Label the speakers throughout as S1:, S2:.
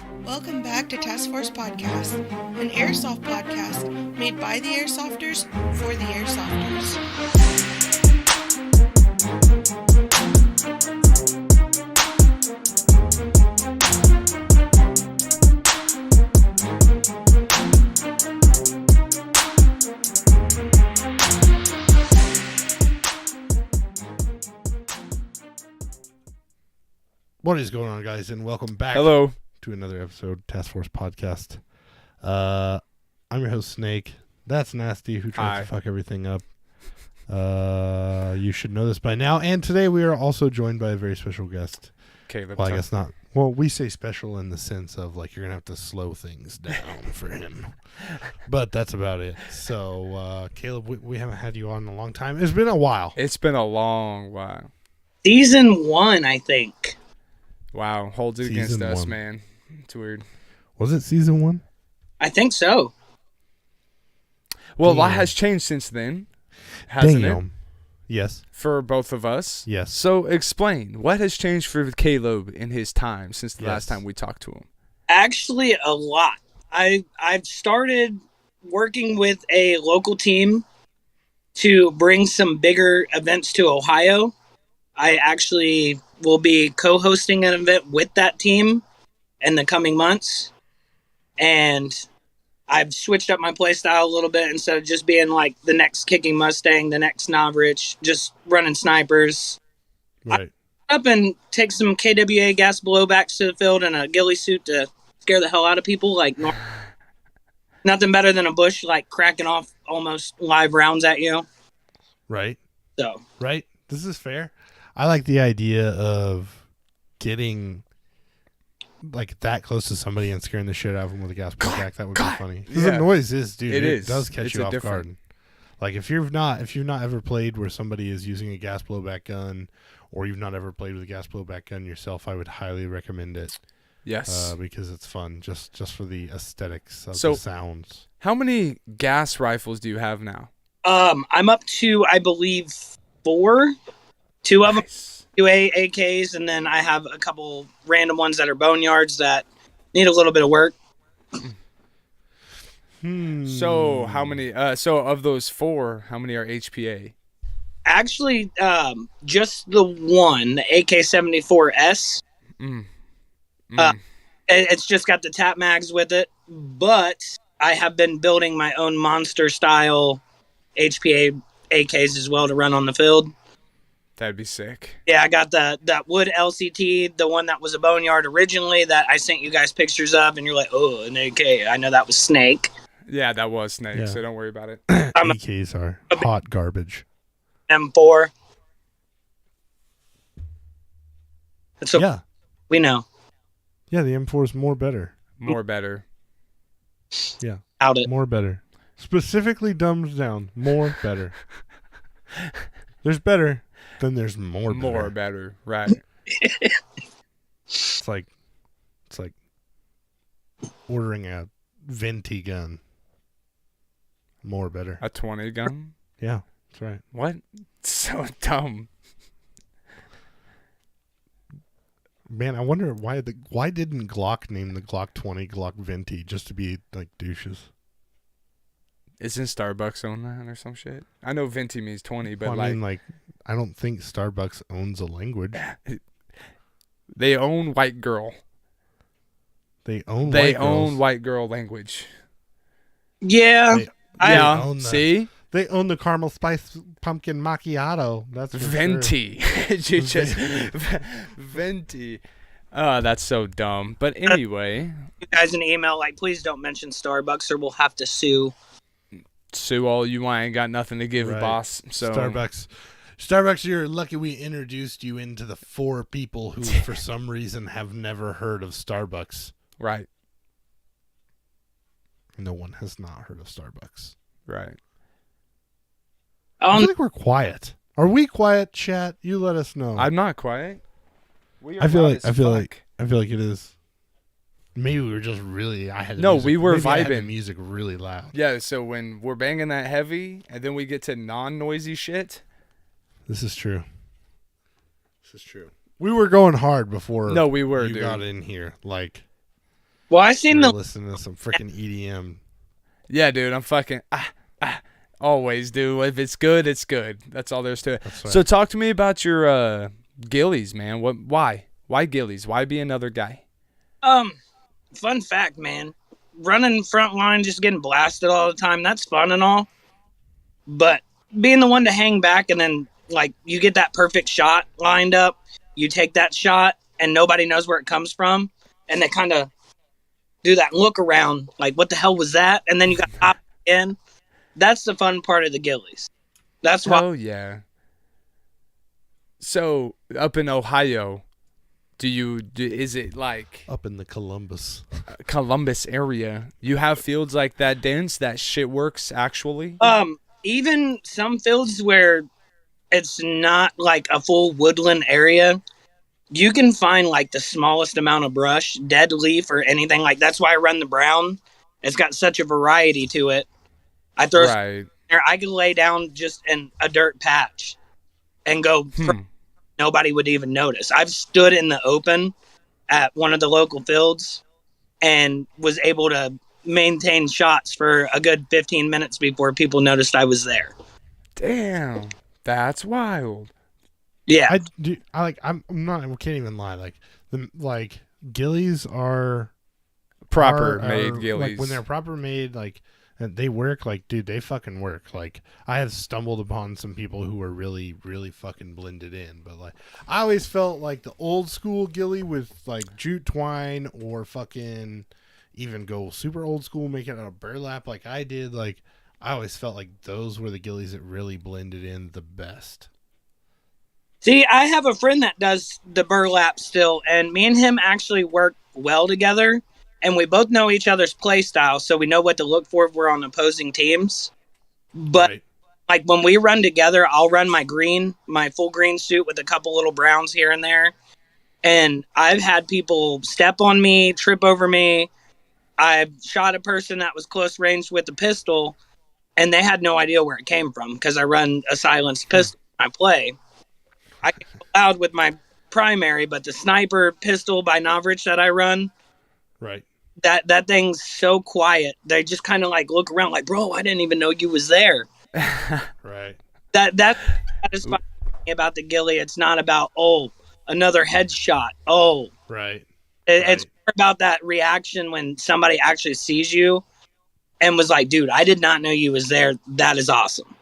S1: Welcome back to TaskForcePodcast, an Airsoft podcast made by the Airsofters for the Airsofters.
S2: What is going on, guys, and welcome back
S3: Hello.
S2: to another episode of Task Force Podcast. I'm your host, Snake. That's Nasty, who tries to fuck everything up. You should know this by now. And today we are also joined by a very special guest.
S3: Caleb.
S2: Well, I guess not. Well, we say special in the sense of, like, you're going to have to slow things down for him. But that's about it. So, Caleb, we haven't had you on in a long time. It's been a while.
S3: It's been a long while.
S4: Season 1, I think.
S3: Wow. Holds it against us, man. It's weird.
S2: Was it season 1?
S4: I think so.
S3: Well, a lot has changed since then, hasn't it?
S2: Yes.
S3: For both of us.
S2: Yes.
S3: So explain, what has changed for Caleb in his time since the last time we talked to him?
S4: Actually, a lot. I've started working with a local team to bring some bigger events to Ohio. I actually will be co-hosting an event with that team in the coming months. And I've switched up my play style a little bit. Instead of just being like the next Kicking Mustang, the next Novrich, just running snipers.
S2: Right.
S4: I up and take some KWA gas blowbacks to the field in a ghillie suit to scare the hell out of people. Like, nothing better than a bush, like, cracking off almost live rounds at you.
S2: Right.
S4: So.
S2: Right. This is fair. I like the idea of getting like that close to somebody and scaring the shit out of them with a gas blowback. That would be funny. Because the noise is, dude. It does catch you off guard. Like if you've not ever played where somebody is using a gas blowback gun, or you've not ever played with a gas blowback gun yourself, I would highly recommend it.
S3: Yes.
S2: Because it's fun, just for the aesthetics of
S3: the
S2: sounds.
S3: How many gas rifles do you have now?
S4: I'm up to, I believe, 4. 2 of them, 2 AKs, and then I have a couple random ones that are boneyards that need a little bit of work.
S3: So how many? So of those 4, how many are HPA?
S4: Actually, just the one, the AK-74S. It's just got the tap mags with it, but I have been building my own monster-style HPA AKs as well to run on the field.
S3: That'd be sick.
S4: Yeah, I got that wood LCT, the one that was a boneyard originally that I sent you guys pictures of, and you're like, oh, an AK. I know that was Snake.
S3: Yeah, that was Snake, so don't worry about it.
S2: AKs are hot garbage.
S4: M4. So we know.
S2: Yeah, the M4 is more better.
S3: More better.
S2: Yeah.
S4: Out it.
S2: More better. Specifically dumbed down. More better. There's better. Then there's more better.
S3: More better, right.
S2: It's like ordering a venti gun. More better.
S3: A 20 gun?
S2: Yeah, that's right.
S3: What? So dumb.
S2: Man, I wonder why didn't Glock name the Glock 20 Glock Venti just to be like douches?
S3: Isn't Starbucks own that or some shit? I know Venti means 20, but
S2: I mean, I don't think Starbucks owns a language.
S3: They own white girl.
S2: They own
S3: white girl language.
S4: Yeah.
S3: See?
S2: They own the caramel spice pumpkin macchiato. That's
S3: Venti.
S2: Sure.
S3: Just Venti. Oh, that's so dumb. But anyway.
S4: You guys an email like, please don't mention Starbucks or we'll have to sue.
S3: Sue all you want. I ain't got nothing to give, boss. So
S2: Starbucks, you're lucky we introduced you into the 4 people who, for some reason, have never heard of Starbucks.
S3: Right.
S2: No one has not heard of Starbucks.
S3: Right.
S2: I feel like we're quiet. Are we quiet, chat? You let us know.
S3: I'm not quiet.
S2: I feel like it is. Maybe we were just really.
S3: We were vibing.
S2: I had the music really loud.
S3: Yeah, so when we're banging that heavy, and then we get to non-noisy shit.
S2: This is true. We were going hard before.
S3: No, we were.
S2: You
S3: dude.
S2: got in here. Like,
S4: Well, I seen the
S2: listening to some freaking EDM.
S3: Yeah, dude, I'm fucking always, dude. If it's good, it's good. That's all there's to it.
S2: Right.
S3: So talk to me about your ghillies, man. Why ghillies? Why be another guy?
S4: Fun fact, man. Running front line, just getting blasted all the time, that's fun and all. But being the one to hang back and then, like, you get that perfect shot lined up, you take that shot, and nobody knows where it comes from, and they kind of do that look around, like, what the hell was that? And then you got top in. That's the fun part of the ghillies. That's why.
S3: Oh, yeah. So, up in Ohio, is it like
S2: up in the Columbus
S3: area, you have fields like that, Dance? That shit works actually?
S4: Even some fields where it's not like a full woodland area, you can find like the smallest amount of brush, dead leaf, or anything like. That's why I run the brown. It's got such a variety to it. I throw
S3: right
S4: there. I could lay down just in a dirt patch and go. Nobody would even notice. I've stood in the open at one of the local fields and was able to maintain shots for a good 15 minutes before people noticed I was there.
S3: Damn, that's wild.
S4: Yeah,
S2: I can't even lie. Like ghillies are
S3: proper made ghillies.
S2: Like when they're proper made, like they work. Like, dude, they fucking work. Like, I have stumbled upon some people who are really, really fucking blended in. But like, I always felt like the old school ghillie with like jute twine or fucking even go super old school, make it out of burlap like I did. Like, I always felt like those were the ghillies that really blended in the best.
S4: See, I have a friend that does the burlap still, and me and him actually work well together. And we both know each other's play style, so we know what to look for if we're on opposing teams. But
S2: right.
S4: Like when we run together, I'll run my full green suit with a couple little browns here and there. And I've had people step on me, trip over me. I've shot a person that was close range with a pistol, and they had no idea where it came from because I run a silenced pistol when I play. I get loud with my primary, but the sniper pistol by Novrich that I run,
S2: right.
S4: That thing's so quiet. They just kind of like look around like, bro, I didn't even know you was there.
S2: Right.
S4: That satisfying about the ghillie. It's not about, another headshot.
S2: Right.
S4: It's more about that reaction when somebody actually sees you and was like, dude, I did not know you was there. That is awesome.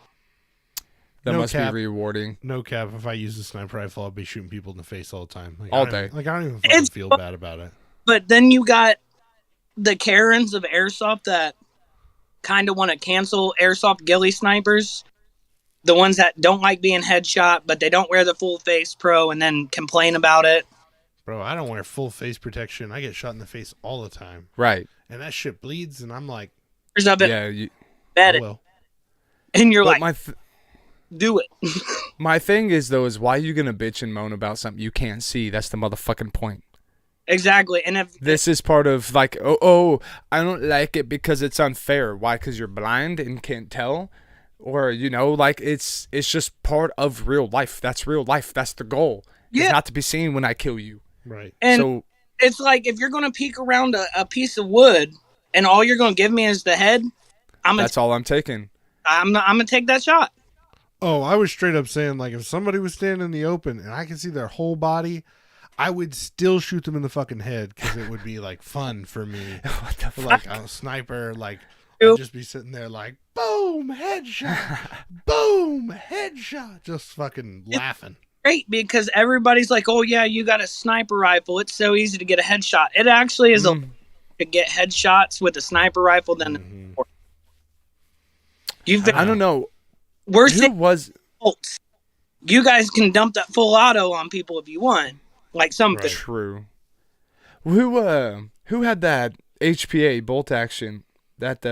S3: That must be rewarding.
S2: No cap. If I use a sniper rifle, I'll be shooting people in the face all the time. Like,
S3: all day.
S2: I don't even fucking feel bad about it.
S4: But then you got the Karens of Airsoft that kind of want to cancel Airsoft ghillie snipers. The ones that don't like being headshot, but they don't wear the full face pro and then complain about it.
S2: Bro, I don't wear full face protection. I get shot in the face all the time.
S3: Right.
S2: And that shit bleeds, and I'm like...
S4: And you're like, do it.
S3: My thing is, though, is why are you going to bitch and moan about something you can't see? That's the motherfucking point.
S4: Exactly. And if
S3: this is part of like, I don't like it because it's unfair. Why? Because you're blind and can't tell? Or, like it's just part of real life. That's real life. That's the goal. Yeah. It's not to be seen when I kill you.
S2: Right.
S4: And so it's like, if you're going to peek around a piece of wood and all you're going to give me is the head,
S3: that's all I'm taking.
S4: I'm going to take that shot.
S2: Oh, I was straight up saying, like, if somebody was standing in the open and I could see their whole body, I would still shoot them in the fucking head because it would be, like, fun for me.
S3: What the fuck?
S2: Like, I'm a sniper, like, I'd just be sitting there like, boom, headshot, boom, headshot, just fucking laughing.
S4: Great, because everybody's like, oh, yeah, you got a sniper rifle. It's so easy to get a headshot. It actually is to get headshots with a sniper rifle than
S3: I don't know.
S4: You guys can dump that full auto on people if you want. Like something.
S3: Right. True. Who had that HPA bolt action, that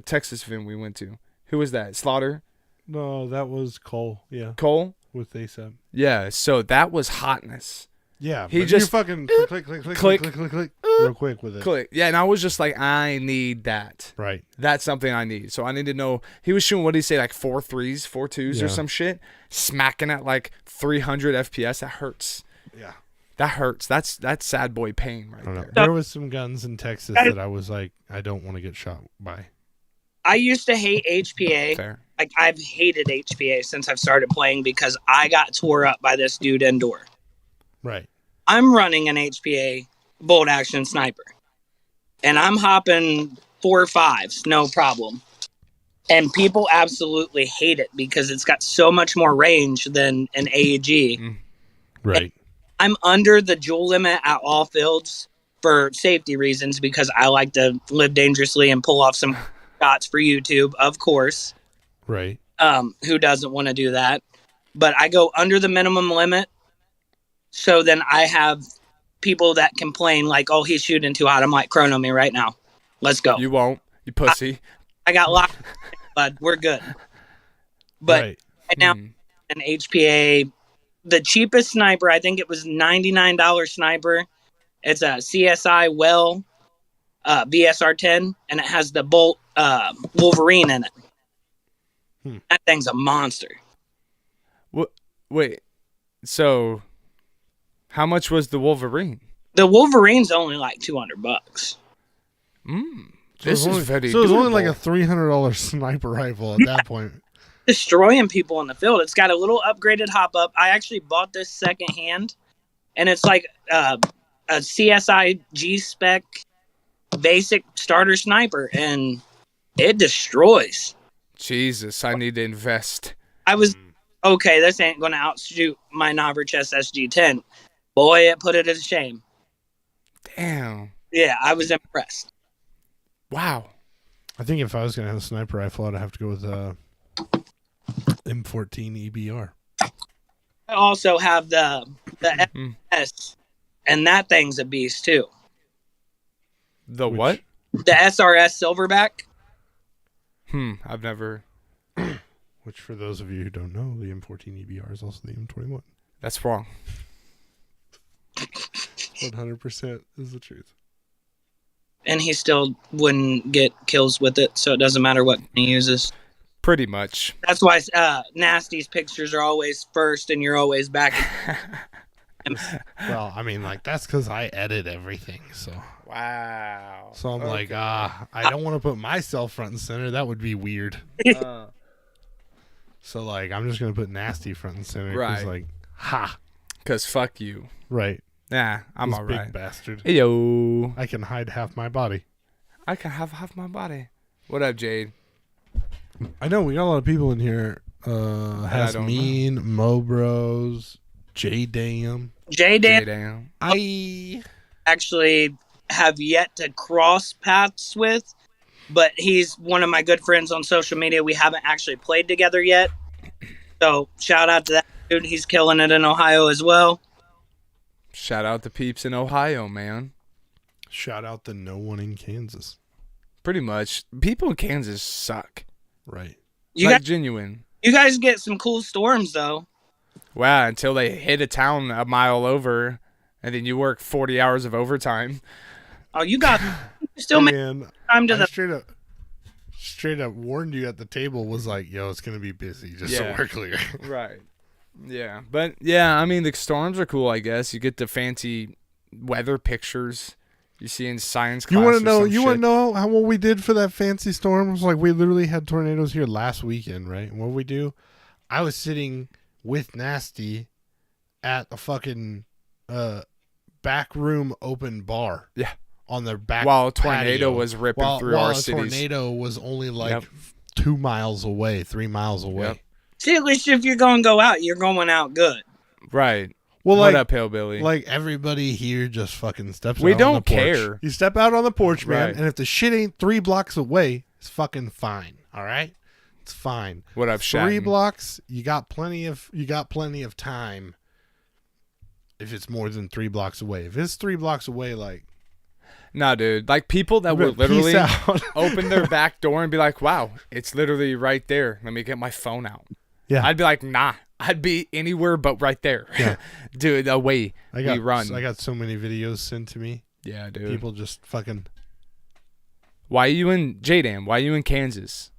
S3: Texas event we went to? Who was that? Slaughter?
S2: No, that was Cole. Yeah.
S3: Cole?
S2: With ASAP.
S3: Yeah, so that was hotness.
S2: Yeah.
S3: He just
S2: fucking click real quick with it.
S3: Click. Yeah, and I was just like, I need that.
S2: Right.
S3: That's something I need. So I need to know. He was shooting, what did he say, like 4 3s, 4 2s or some shit? Smacking at like 300 FPS. That hurts.
S2: Yeah.
S3: That hurts. That's sad boy pain right there.
S2: There was some guns in Texas that I was like, I don't want to get shot by.
S4: I used to hate HPA.
S3: Fair.
S4: Like, I've hated HPA since I've started playing because I got tore up by this dude indoor.
S2: Right.
S4: I'm running an HPA bolt action sniper, and I'm hopping 4 or 5s, no problem. And people absolutely hate it because it's got so much more range than an AEG.
S2: Right.
S4: And I'm under the joule limit at all fields for safety reasons because I like to live dangerously and pull off some shots for YouTube, of course.
S2: Right.
S4: Who doesn't want to do that? But I go under the minimum limit, so then I have people that complain like, "Oh, he's shooting too hot." I'm like, "Chrono me right now. Let's go."
S3: You won't. You pussy.
S4: I got locked, bud. We're good. But right now, an HPA, the cheapest sniper, I think it was $99 sniper. It's a CSI Well VSR-10, and it has the bolt Wolverine in it. That thing's a monster.
S3: What? Wait. So, how much was the Wolverine?
S4: The Wolverine's only like $200.
S3: This is very.
S2: So it was only like a $300 sniper rifle at that point.
S4: Destroying people in the field. It's got a little upgraded hop up. I actually bought this secondhand, and it's like a CSI G-Spec basic starter sniper, and it destroys.
S3: Jesus, I need to invest.
S4: I was, okay, this ain't going to outshoot my Novrich SSG-10. Boy, it put it to shame.
S3: Damn.
S4: Yeah, I was impressed.
S3: Wow.
S2: I think if I was going to have a sniper rifle, I'd have to go with M14 EBR.
S4: I also have the S, and that thing's a beast, too.
S3: The what?
S4: The SRS Silverback.
S3: I've never.
S2: Which, for those of you who don't know, the M14 EBR is also the M21.
S3: That's wrong.
S2: 100% is the truth.
S4: And he still wouldn't get kills with it, so it doesn't matter what he uses.
S3: Pretty much.
S4: That's why Nasty's pictures are always first, and you're always back.
S2: Well, I mean, like, that's because I edit everything, so.
S3: Wow.
S2: So I'm like, I don't want to put myself front and center. That would be weird. So, like, I'm just going to put Nasty front and center.
S3: Right.
S2: Like, ha.
S3: Because fuck you.
S2: Right.
S3: Nah, I'm all right.
S2: Big bastard.
S3: Hey, yo.
S2: I can hide half my body.
S3: I can have half my body. What up, Jade?
S2: I know we got a lot of people in here. Hasmeen, Mobros, J-Dam.
S4: J-Dam.
S2: I
S4: actually have yet to cross paths with, but he's one of my good friends on social media. We haven't actually played together yet. So shout out to that dude. He's killing it in Ohio as well.
S3: Shout out to peeps in Ohio, man.
S2: Shout out to no one in Kansas.
S3: Pretty much. People in Kansas suck.
S2: Right.
S3: Genuine.
S4: You guys get some cool storms, though.
S3: Wow, until they hit a town a mile over, and then you work 40 hours of overtime.
S4: Oh, you still make time to
S2: straight up warned you at the table, was like, yo, it's going to be busy, just so we're clear.
S3: Right. Yeah. But, yeah, I mean, the storms are cool, I guess. You get the fancy weather pictures you see in science class.
S2: You want to know how what we did for that fancy storm? It was like, we literally had tornadoes here last weekend, right? And what we do? I was sitting with Nasty at a fucking back room open bar.
S3: Yeah.
S2: On their back
S3: while a tornado
S2: patio,
S3: was ripping through our cities.
S2: While a tornado was only like 2 miles away, 3 miles away.
S4: Yep. See, at least if you're going to go out, you're going out good.
S3: Right.
S2: Well,
S3: what up, hillbilly?
S2: Like, everybody here just fucking steps out
S3: we
S2: on
S3: don't
S2: the porch.
S3: care.
S2: You step out on the porch, man,
S3: right.
S2: and if the shit ain't 3 blocks away, it's fucking fine. All right? It's fine.
S3: What up,
S2: 3 blocks, you got plenty of time if it's more than 3 blocks away. If it's 3 blocks away, like,
S3: nah, dude. Like, people that would literally open their back door and be like, wow, it's literally right there. Let me get my phone out.
S2: Yeah.
S3: I'd be like, nah. I'd be anywhere but right there. Yeah. Dude, away we run.
S2: I got so many videos sent to me.
S3: Yeah, dude.
S2: People just fucking...
S3: Why are you in J-Dam? Why are you in Kansas?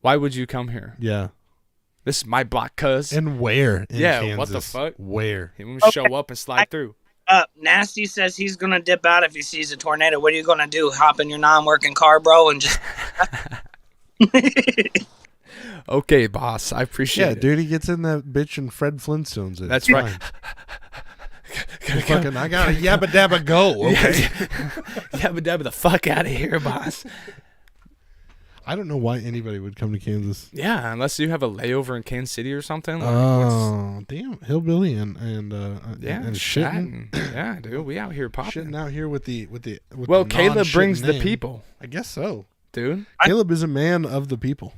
S3: Why would you come here?
S2: Yeah.
S3: This is my block, cuz.
S2: And where in Kansas?
S3: What the fuck?
S2: Where?
S3: He won't show up and slide through.
S4: Nasty says he's gonna dip out if he sees a tornado. What are you gonna do? Hop in your non-working car, bro, and just...
S3: Okay, boss. I appreciate it.
S2: Yeah, dude, he gets in that bitch and Fred Flintstones it.
S3: That's right.
S2: I gotta yabba dabba go. Okay.
S3: Yabba dabba the fuck out of here, boss.
S2: I don't know why anybody would come to Kansas.
S3: Yeah, unless you have a layover in Kansas City or something. Like,
S2: Oh, damn. Hillbilly and shitting.
S3: Yeah, dude. We out here popping.
S2: Shitting out here with the
S3: Well, Caleb brings the
S2: name.
S3: people.
S2: I guess so.
S3: Dude.
S2: Caleb is a man of the people.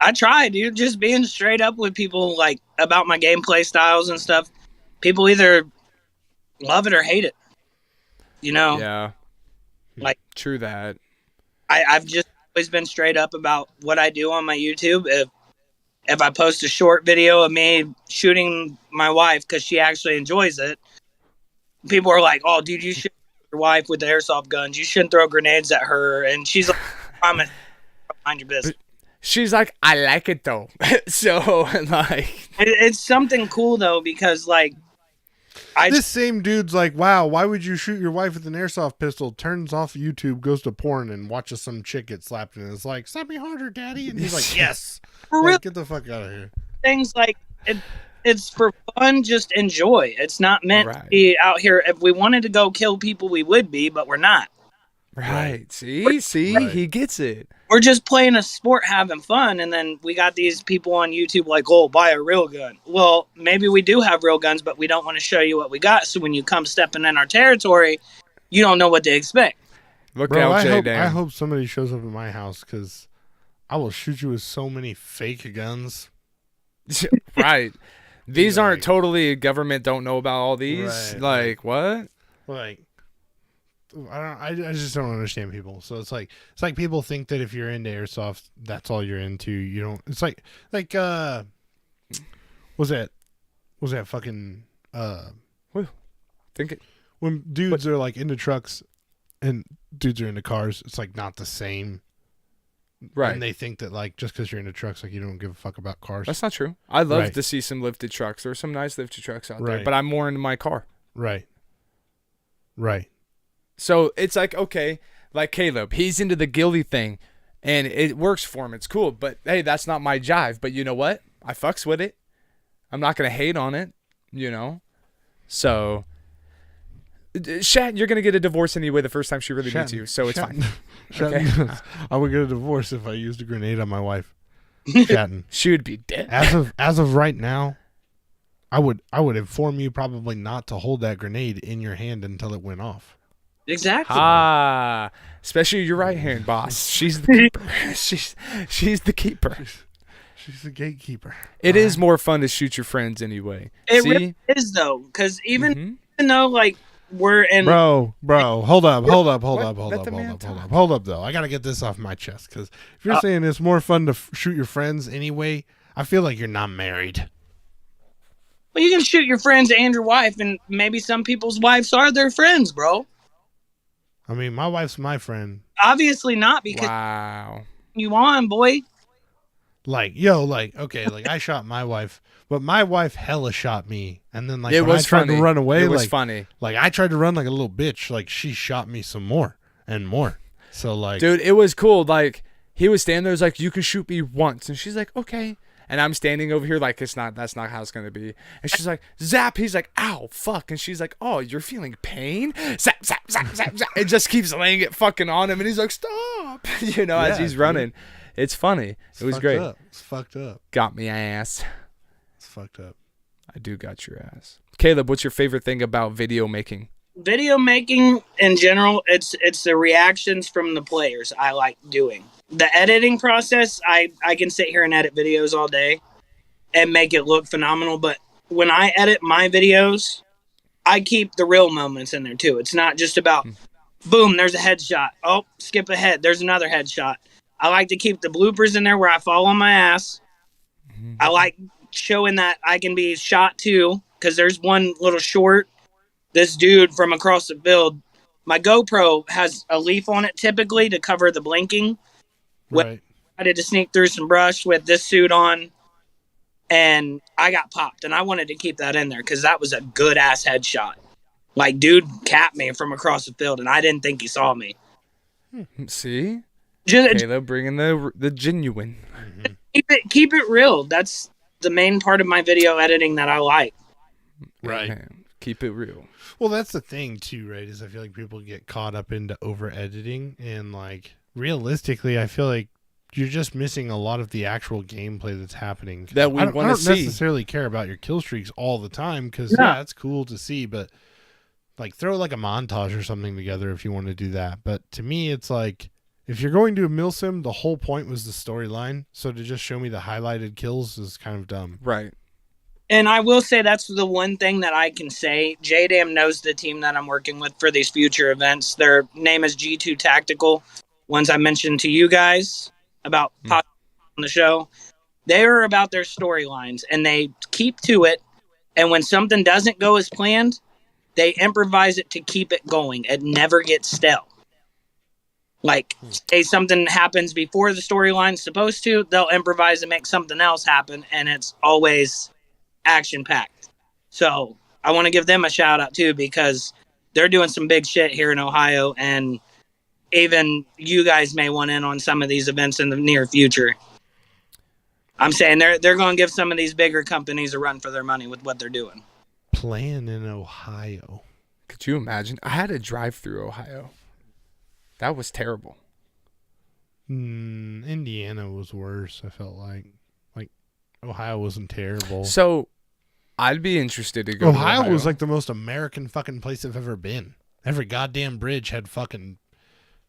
S4: I try, dude. Just being straight up with people, like, about my gameplay styles and stuff. People either love it or hate it. You know?
S3: Yeah.
S4: Like,
S3: true that.
S4: I've just always been straight up about what I do on my YouTube. If I post a short video of me shooting my wife because she actually enjoys it, people are like, "Oh, dude, you should shoot your wife with the airsoft guns. You shouldn't throw grenades at her." And she's like, "I'm mind your business."
S3: She's like, "I like it though." So like,
S4: it's something cool though because like.
S2: This same dude's like, wow, why would you shoot your wife with an airsoft pistol? Turns off YouTube, goes to porn, and watches some chick get slapped, and is like, slap me harder, daddy. And he's like, yes.
S4: For real,
S2: get the fuck out of here.
S4: Things like, it's for fun, just enjoy. It's not meant to be out here. If we wanted to go kill people, we would be, but we're not.
S3: Right. See, he gets it.
S4: We're just playing a sport, having fun, and then we got these people on YouTube like, "Oh, buy a real gun." Well, maybe we do have real guns, but we don't want to show you what we got. So when you come stepping in our territory, you don't know what to expect.
S3: Look out,
S2: I hope somebody shows up at my house because I will shoot you with so many fake guns.
S3: Right. These aren't totally government. Don't know about all these.
S2: Right,
S3: like what?
S2: Like. I just don't understand people. So it's like people think that if you're into airsoft, that's all you're into. You don't. It's like was that fucking
S3: think it
S2: when dudes are like into trucks and dudes are into cars. It's like not the same,
S3: right?
S2: And they think that like just because you're into trucks, like you don't give a fuck about cars.
S3: That's not true. I love to see some lifted trucks. There's some nice lifted trucks out there, but I'm more into my car.
S2: Right.
S3: So it's like, okay, like Caleb, he's into the ghillie thing, and it works for him. It's cool, but hey, that's not my jive. But you know what? I fucks with it. I'm not going to hate on it, you know? So, Shat, you're going to get a divorce anyway the first time she really meets you, so it's fine.
S2: Okay? I would get a divorce if I used a grenade on my wife. Shatton.
S3: She would be dead.
S2: As of right now, I would inform you probably not to hold that grenade in your hand until it went off.
S4: Exactly.
S3: Especially your right hand, boss. She's the keeper. she's the keeper.
S2: She's the gatekeeper.
S3: It is more fun to shoot your friends anyway.
S4: It really is though, because even though like we're in.
S2: Bro, hold up though. I gotta get this off my chest because if you're saying it's more fun to shoot your friends anyway, I feel like you're not married.
S4: Well, you can shoot your friends and your wife, and maybe some people's wives are their friends, bro.
S2: I mean, my wife's my friend.
S4: Obviously not, because you on, boy.
S2: Okay, I shot my wife, but my wife hella shot me, and then when I tried to run away,
S3: it was funny.
S2: Like I tried to run like a little bitch, like she shot me some more and more. So
S3: dude, it was cool. Like he was standing there, was like, "You can shoot me once," and she's like, "Okay." And I'm standing over here like that's not how it's gonna be. And she's like, zap. He's like, ow, fuck. And she's like, oh, you're feeling pain? Zap, zap, zap, zap, zap. It just keeps laying it fucking on him, and he's like, stop. As he's running. It's funny. It was great.
S2: It's fucked up.
S3: Got me ass.
S2: It's fucked up.
S3: I do got your ass. Caleb, what's your favorite thing about video making?
S4: Video making in general, it's the reactions from the players I like doing. The editing process, I can sit here and edit videos all day and make it look phenomenal, but when I edit my videos, I keep the real moments in there too. It's not just about, boom, there's a headshot. Oh, skip ahead. There's another headshot. I like to keep the bloopers in there where I fall on my ass. I like showing that I can be shot too, because there's one little short. This dude from across the field, my GoPro has a leaf on it typically to cover the blinking.
S2: Right.
S4: I had to sneak through some brush with this suit on. and I got popped, and I wanted to keep that in there because that was a good ass headshot. Like, dude capped me from across the field, and I didn't think he saw me.
S3: See,
S4: Just
S3: Caleb bringing the genuine.
S4: keep it real. That's the main part of my video editing that I like.
S2: Right.
S3: Man, keep it real.
S2: Well, that's the thing too, right? Is I feel like people get caught up into over editing, and like realistically, I feel like you're just missing a lot of the actual gameplay that's happening.
S3: That we want to see.
S2: I don't necessarily care about your kill streaks all the time because yeah, it's cool to see, but like throw like a montage or something together if you want to do that. But to me, it's like if you're going to a milsim, the whole point was the storyline. So to just show me the highlighted kills is kind of dumb.
S3: Right.
S4: And I will say that's the one thing that I can say. JDAM knows the team that I'm working with for these future events. Their name is G2 Tactical. Ones I mentioned to you guys about on the show. They are about their storylines, and they keep to it. And when something doesn't go as planned, they improvise it to keep it going. It never gets stale. Like, say something happens before the storyline's supposed to, they'll improvise and make something else happen, and it's always action-packed. So I want to give them a shout-out, too, because they're doing some big shit here in Ohio, and even you guys may want in on some of these events in the near future. I'm saying they're going to give some of these bigger companies a run for their money with what they're doing.
S2: Playing in Ohio.
S3: Could you imagine? I had to drive through Ohio. That was terrible.
S2: Indiana was worse, I felt like. Like, Ohio wasn't terrible.
S3: So, I'd be interested to go to
S2: Ohio was like the most American fucking place I've ever been. Every goddamn bridge had fucking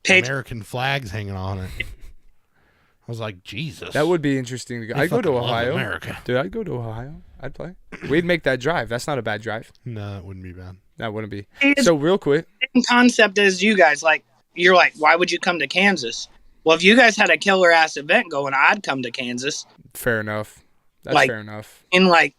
S2: American flags hanging on it. I was like, Jesus.
S3: That would be interesting to go. I'd go to Ohio.
S2: America.
S3: Dude, I'd go to Ohio. I'd play. We'd make that drive. That's not a bad drive.
S2: No, that wouldn't be bad.
S3: That wouldn't be. So, real quick.
S4: Same concept as you guys. Like, you're like, why would you come to Kansas? Well, if you guys had a killer ass event going, I'd come to Kansas.
S3: Fair enough. That's
S4: like,
S3: fair enough.
S4: And like,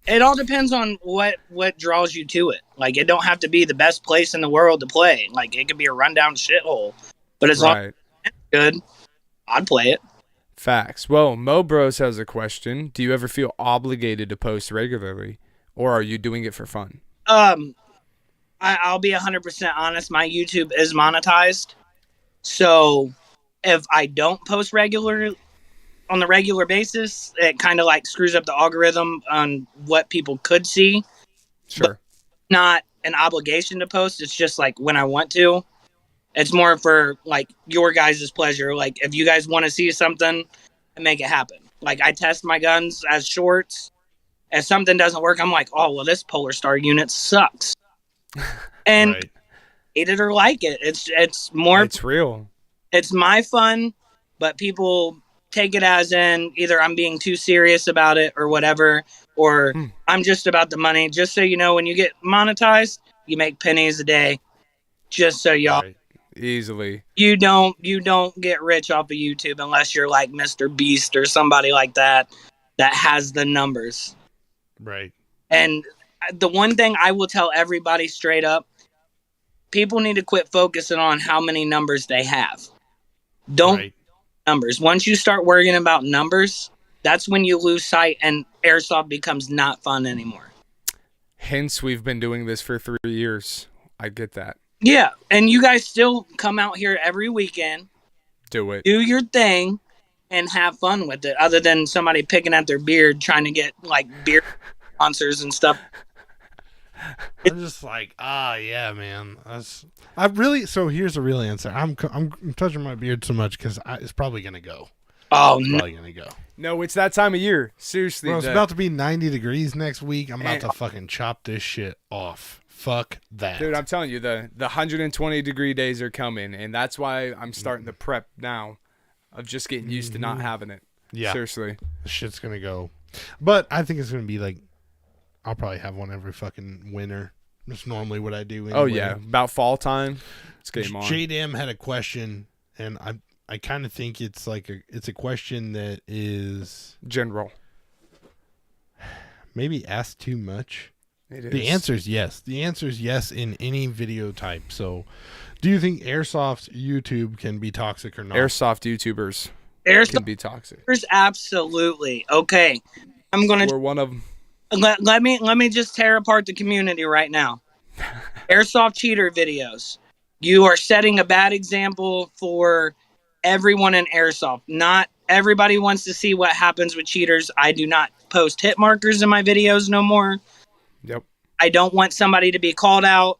S4: it all depends on what draws you to it. Like, it don't have to be the best place in the world to play. Like, it could be a rundown shithole. But as long as it's good, I'd play it.
S3: Facts. Well, Mo Bros has a question. Do you ever feel obligated to post regularly, or are you doing it for fun?
S4: I'll be 100% honest. My YouTube is monetized. So if I don't post on the regular basis, it kind of like screws up the algorithm on what people could see.
S3: Sure.
S4: But not an obligation to post. It's just like when I want to. It's more for like your guys' pleasure. Like if you guys want to see something, make it happen. Like I test my guns as shorts. If something doesn't work, I'm like, oh, well, this Polar Star unit sucks. And hate it or like it. It's more.
S3: It's real.
S4: It's my fun, but people take it as in either I'm being too serious about it or whatever, or I'm just about the money. Just so you know, when you get monetized, you make pennies a day. Just so y'all.
S3: Right. Easily.
S4: You don't get rich off of YouTube unless you're like Mr. Beast or somebody like that has the numbers.
S2: Right.
S4: And the one thing I will tell everybody straight up, people need to quit focusing on how many numbers they have. Don't numbers. Once you start worrying about numbers, that's when you lose sight and Airsoft becomes not fun anymore.
S3: Hence, we've been doing this for 3 years. I get that.
S4: Yeah, and you guys still come out here every weekend.
S3: Do it.
S4: Do your thing and have fun with it, other than somebody picking at their beard trying to get, like, beer sponsors and stuff.
S2: I'm just like, yeah, man. So here's the real answer. I'm touching my beard so much because it's probably going to go.
S4: Oh,
S2: it's
S4: no.
S2: probably going to go.
S3: No, it's that time of year. Seriously.
S2: Bro, it's about to be 90 degrees next week. I'm about to fucking chop this shit off. Fuck that.
S3: Dude, I'm telling you, the 120-degree days are coming, and that's why I'm starting to prep now of just getting used to not having it.
S2: Yeah.
S3: Seriously.
S2: The shit's going to go. But I think it's going to be like, I'll probably have one every fucking winter. That's normally what I do anyway.
S3: Oh, yeah. About fall time, it's game on.
S2: JDam had a question, and I kind of think it's like it's a question that is
S3: general.
S2: Maybe asked too much.
S3: It is.
S2: The answer is yes. The answer is yes in any video type. So, do you think Airsoft YouTube can be toxic or not?
S3: Airsoft YouTubers can be toxic.
S4: Absolutely. Okay. I'm gonna.
S3: We're one of them.
S4: Let me just tear apart the community right now. Airsoft cheater videos. You are setting a bad example for everyone in Airsoft. Not everybody wants to see what happens with cheaters. I do not post hit markers in my videos no more.
S3: Yep.
S4: I don't want somebody to be called out.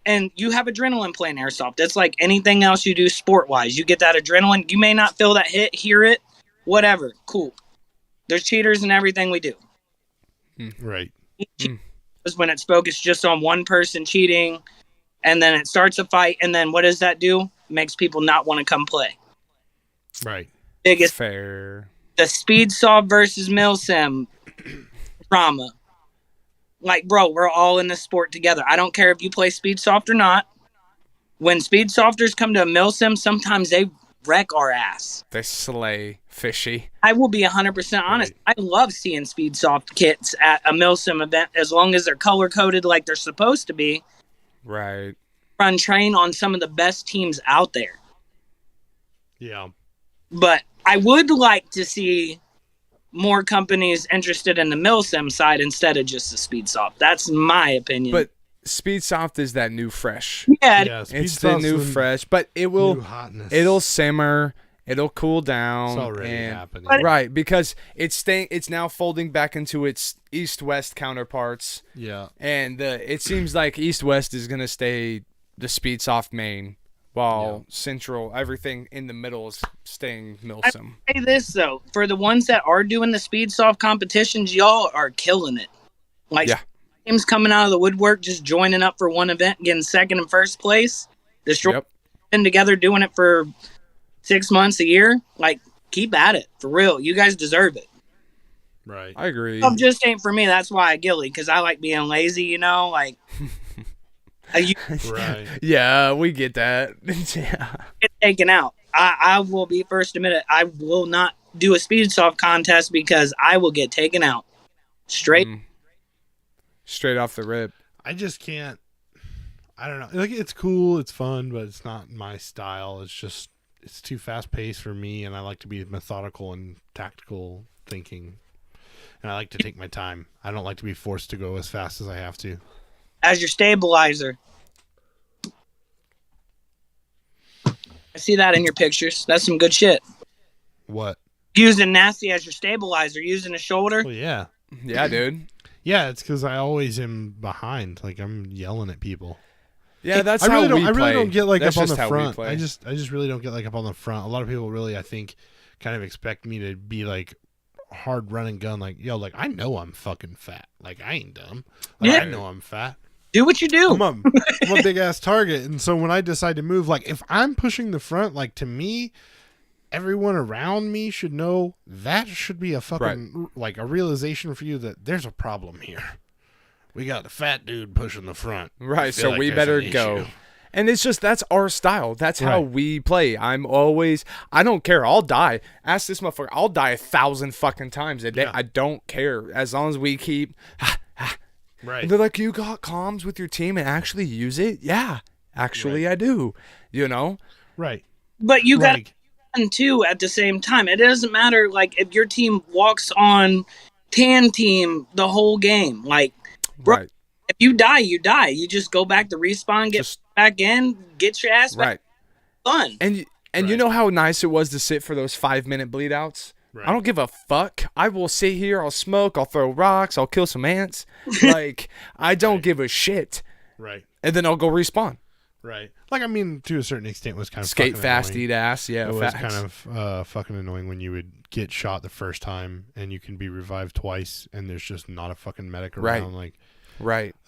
S4: And you have adrenaline playing Airsoft. It's like anything else you do sport-wise. You get that adrenaline. You may not feel that hit, hear it, whatever. Cool. There's cheaters in everything we do.
S2: Right.
S4: When it's focused just on one person cheating, and then it starts a fight, and then what does that do? It makes people not want to come play.
S2: Right.
S4: Biggest
S3: fair.
S4: The speed saw versus milsim drama. Like, bro, we're all in this sport together. I don't care if you play speed soft or not. When speed softers come to a milsim, sometimes they wreck our ass.
S3: They slay fishy.
S4: I will be 100% honest. Right. I love seeing speed soft kits at a milsim event as long as they're color coded like they're supposed to be.
S3: Right.
S4: Run train on some of the best teams out there.
S2: Yeah.
S4: But I would like to see more companies interested in the milsim side instead of just the speed soft. That's my opinion.
S3: But speed soft is that new fresh.
S4: Yeah,
S3: it's the new fresh, but it'll simmer, it'll cool down.
S2: It's already happening.
S3: Right, because it's now folding back into its east-west counterparts.
S2: Yeah.
S3: And it seems like east-west is going to stay the speed soft main, while central, everything in the middle is staying milsim.
S4: I say this though, for the ones that are doing the speed soft competitions, y'all are killing it. Like teams coming out of the woodwork, just joining up for one event, getting second and first place. Been together doing it for 6 months, a year. Like, keep at it for real. You guys deserve it.
S2: Right,
S3: I agree.
S4: It just ain't for me. That's why I gilly, because I like being lazy. You know, like.
S2: Right.
S3: Yeah, we get that. Yeah.
S4: Get taken out. I will be first to admit it. I will not do a speed soft contest because I will get taken out. Straight
S3: off the rip.
S2: I just can't. I don't know. Like, it's cool, it's fun, but it's not my style. It's too fast paced for me, and I like to be methodical and tactical thinking. And I like to take my time. I don't like to be forced to go as fast as I have to.
S4: As your stabilizer. I see that in your pictures. That's some good shit.
S2: What?
S4: Using Nasty as your stabilizer, using a shoulder.
S2: Well, yeah.
S3: Yeah, dude.
S2: Yeah, it's because I always am behind. Like, I'm yelling at people.
S3: Yeah, that's
S2: I really
S3: how we play.
S2: I really don't get like
S3: that's
S2: up on the
S3: how
S2: front. I just really don't get like up on the front. A lot of people really, I think, kind of expect me to be like hard run and gun. Like, yo, like I know I'm fucking fat. Like, I ain't dumb. Like, I know I'm fat.
S4: Do what you do.
S2: I'm a big ass target, and so when I decide to move, like if I'm pushing the front, like to me, everyone around me should know that should be a fucking like a realization for you that there's a problem here. We got the fat dude pushing the front,
S3: right? So like we better go. And it's just that's our style. That's how we play. I don't care. I'll die. Ask this motherfucker. I'll die 1,000 fucking times a day. I don't care as long as we keep.
S2: Right.
S3: And they're like, you got comms with your team and actually use it? Yeah, actually I do. You know?
S2: Right.
S4: But you got to too at the same time. It doesn't matter like if your team walks on tan team the whole game. Like, bro, if you die, you die. You just go back to respawn, get back in, get your ass back. Fun.
S3: And you know how nice it was to sit for those 5-minute bleed outs? Right. I don't give a fuck. I will sit here. I'll smoke. I'll throw rocks. I'll kill some ants. Like, I don't give a shit.
S2: Right.
S3: And then I'll go respawn.
S2: Right. Like, I mean, to a certain extent, it was kind of
S3: skate fast, annoying. Eat ass. Yeah,
S2: it was kind of fucking annoying when you would get shot the first time and you can be revived twice and there's just not a fucking medic around. Like,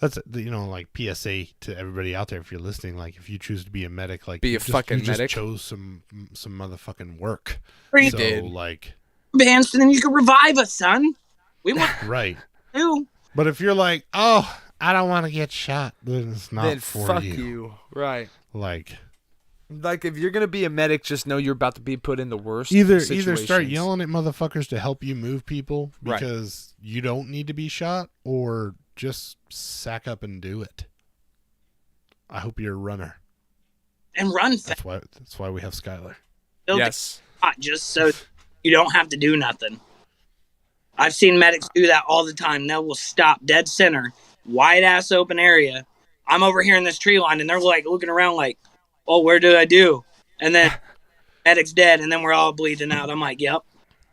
S2: that's like PSA to everybody out there if you're listening. Like, if you choose to be a medic, like
S3: be a fucking medic.
S2: Just chose some motherfucking work.
S4: You
S3: did.
S2: Like.
S4: Bands, and then you can revive us, son. We want
S2: to. But if you're like, oh, I don't want to get shot, then it's not for
S3: fuck you. Right.
S2: Like
S3: if you're gonna be a medic, just know you're about to be put in the worst.
S2: Either start yelling at motherfuckers to help you move people because you don't need to be shot, or just sack up and do it. I hope you're a runner.
S4: And run
S2: fast. That's why we have Skylar.
S3: Yes.
S4: Just so you don't have to do nothing. I've seen medics do that all the time. They will stop dead center, wide ass open area. I'm over here in this tree line, and they're like looking around like, "Oh, where did I do?" And then medic's dead, and then we're all bleeding out. I'm like, "Yep,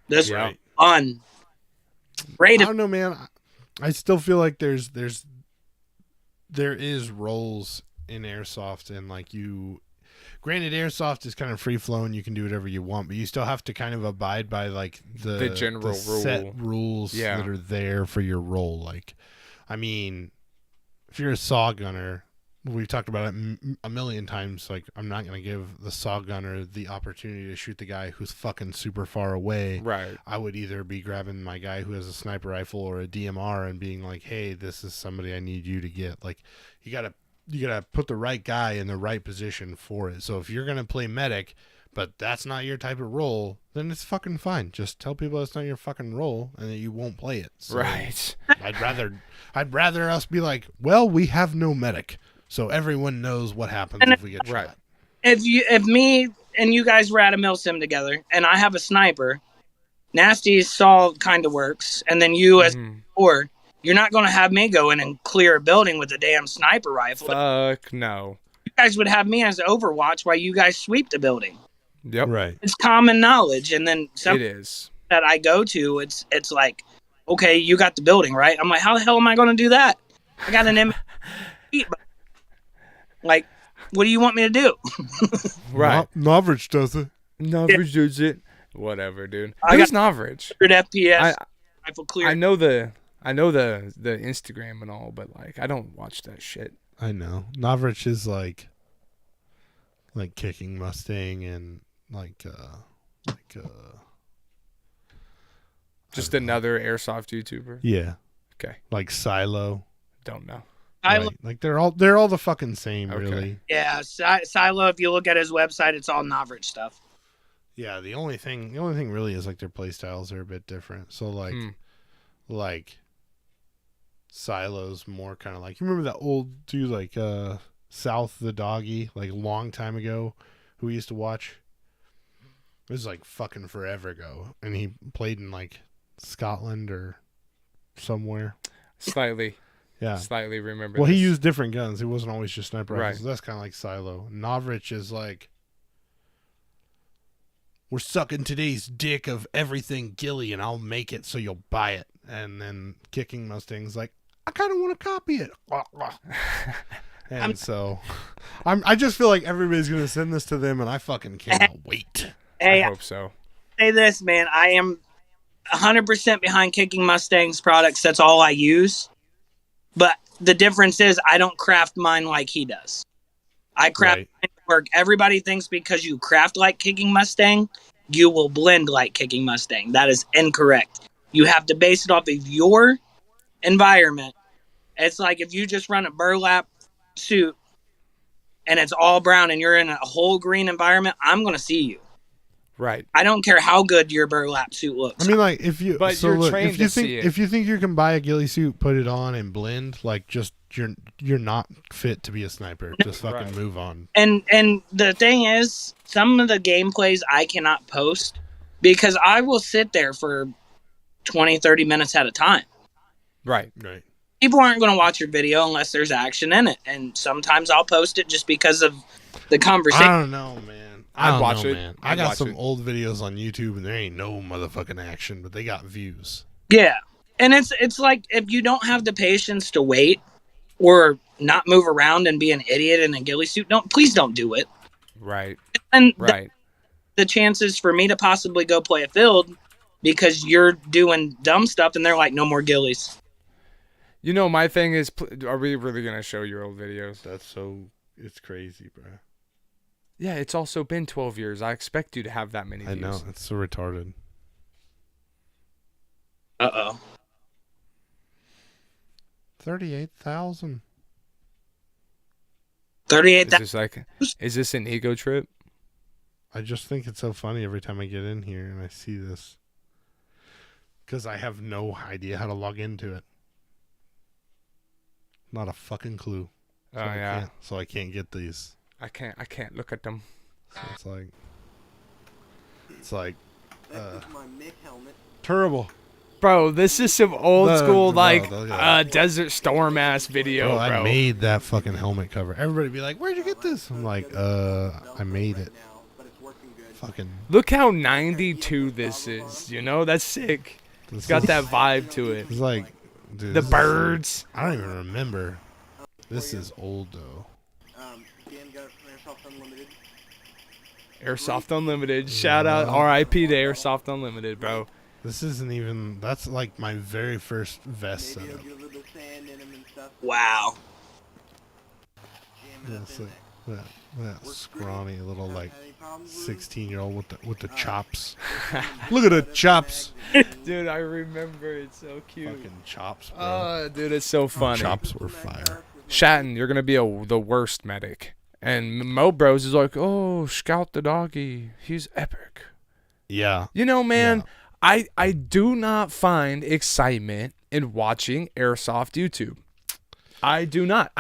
S4: this was fun." Great.
S2: I don't know, man. I still feel like there is roles in airsoft, and like granted, airsoft is kind of free flowing. You can do whatever you want, but you still have to kind of abide by like the
S3: general
S2: set rules that are there for your role. Like, I mean, if you're a saw gunner, we've talked about it a million times. Like, I'm not going to give the saw gunner the opportunity to shoot the guy who's fucking super far away.
S3: Right.
S2: I would either be grabbing my guy who has a sniper rifle or a DMR and being like, hey, this is somebody I need you to get. Like, you gotta put the right guy in the right position for it. So if you're going to play medic, but that's not your type of role, then it's fucking fine. Just tell people it's not your fucking role and that you won't play it. So
S3: right.
S2: I'd rather us be like, well, we have no medic. So everyone knows what happens if we get shot.
S4: If me and you guys were at a mill sim together, and I have a sniper, Nasty saw kind of works, and then you as or you're not going to have me go in and clear a building with a damn sniper rifle.
S3: Fuck no.
S4: You guys would have me as Overwatch while you guys sweep the building.
S3: Yep.
S2: Right.
S4: It's common knowledge, and then
S3: it is
S4: that I go to. It's like, okay, you got the building right. I'm like, how the hell am I going to do that? I got an M. Like, what do you want me to do?
S3: Right.
S2: Novrich does it.
S3: Novrich does it. Whatever, dude. Who's Novrich?
S4: 100 FPS. Rifle clear.
S3: I know the Instagram and all, but like I don't watch that shit.
S2: I know. Novrich is like Kicking Mustang and
S3: just another airsoft YouTuber.
S2: Yeah.
S3: Okay.
S2: Like Silo.
S3: Don't know.
S2: Right. Like they're all the fucking same, really.
S4: Yeah, Silo. If you look at his website, it's all Novrich stuff.
S2: Yeah, the only thing really is like their play styles are a bit different. So like Silo's more kind of like, you remember that old dude like South the Doggy, like a long time ago, who we used to watch? It was like fucking forever ago, and he played in like Scotland or somewhere.
S3: Slightly.
S2: Yeah.
S3: Slightly remember.
S2: Well,
S3: this.
S2: he used different guns. It wasn't always just sniper rifles.
S3: Right.
S2: So that's kind of like Silo. Novrich is like, we're sucking today's dick of everything Gilly, and I'll make it so you'll buy it. And then Kicking Mustang's like, I kind of want to copy it. And I just feel like everybody's going to send this to them, and I fucking cannot wait.
S4: Hey,
S3: I hope so.
S4: Say this, man. I am 100% behind Kicking Mustang's products. That's all I use. But the difference is I don't craft mine like he does. I craft mine to work. Everybody thinks because you craft like Kicking Mustang, you will blend like Kicking Mustang. That is incorrect. You have to base it off of your environment. It's like if you just run a burlap suit and it's all brown and you're in a whole green environment, I'm going to see you.
S3: Right.
S4: I don't care how good your burlap suit looks.
S2: I mean, like, if you,
S3: but you're trained to see it.
S2: If you think you can buy a ghillie suit, put it on and blend, like, just you're not fit to be a sniper. Just fucking move on.
S4: And the thing is, some of the gameplays I cannot post because I will sit there for 20, 30 minutes at a time.
S3: Right.
S4: People aren't going to watch your video unless there's action in it. And sometimes I'll post it just because of the conversation.
S2: I don't know, man.
S3: I'd watch it.
S2: Man. I got some old videos on YouTube, and there ain't no motherfucking action, but they got views.
S4: Yeah. And it's like, if you don't have the patience to wait or not move around and be an idiot in a ghillie suit, please don't do it.
S3: Right.
S4: And the chances for me to possibly go play a field because you're doing dumb stuff and they're like, no more ghillies.
S3: You know, my thing is, are we really going to show your old videos?
S2: It's crazy, bro.
S3: Yeah, it's also been 12 years. I expect you to have that many views.
S2: I know. It's so retarded.
S4: Uh-oh.
S2: 38,000.
S4: 38,000.
S3: Is this an ego trip?
S2: I just think it's so funny every time I get in here and I see this. Because I have no idea how to log into it. Not a fucking clue. So I can't get these.
S3: I can't look at them.
S2: So it's like terrible.
S3: Bro, this is some old school Desert Storm ass video, bro.
S2: I made that fucking helmet cover. Everybody be like, "Where'd you get this?" I'm like, I made it." Fucking
S3: look how 92 this is. You know, that's sick. It's got that vibe to it.
S2: It's like, dude,
S3: the birds.
S2: I don't even remember. This is old though.
S3: Airsoft Unlimited. Shout out R.I.P. to Airsoft Unlimited, bro.
S2: This isn't even. That's like my very first vest setup.
S4: Wow.
S2: Yeah, it's like that scrawny little like 16-year-old with the chops. Look at the chops.
S3: Dude, I remember. It's so cute.
S2: Fucking chops, bro.
S3: Oh, dude, it's so funny.
S2: Chops were fire.
S3: Shatton, you're gonna be the worst medic. And Mo Bros is like, oh, Scout the doggy. He's epic.
S2: Yeah.
S3: You know, man, yeah. I do not find excitement in watching Airsoft YouTube. I do not.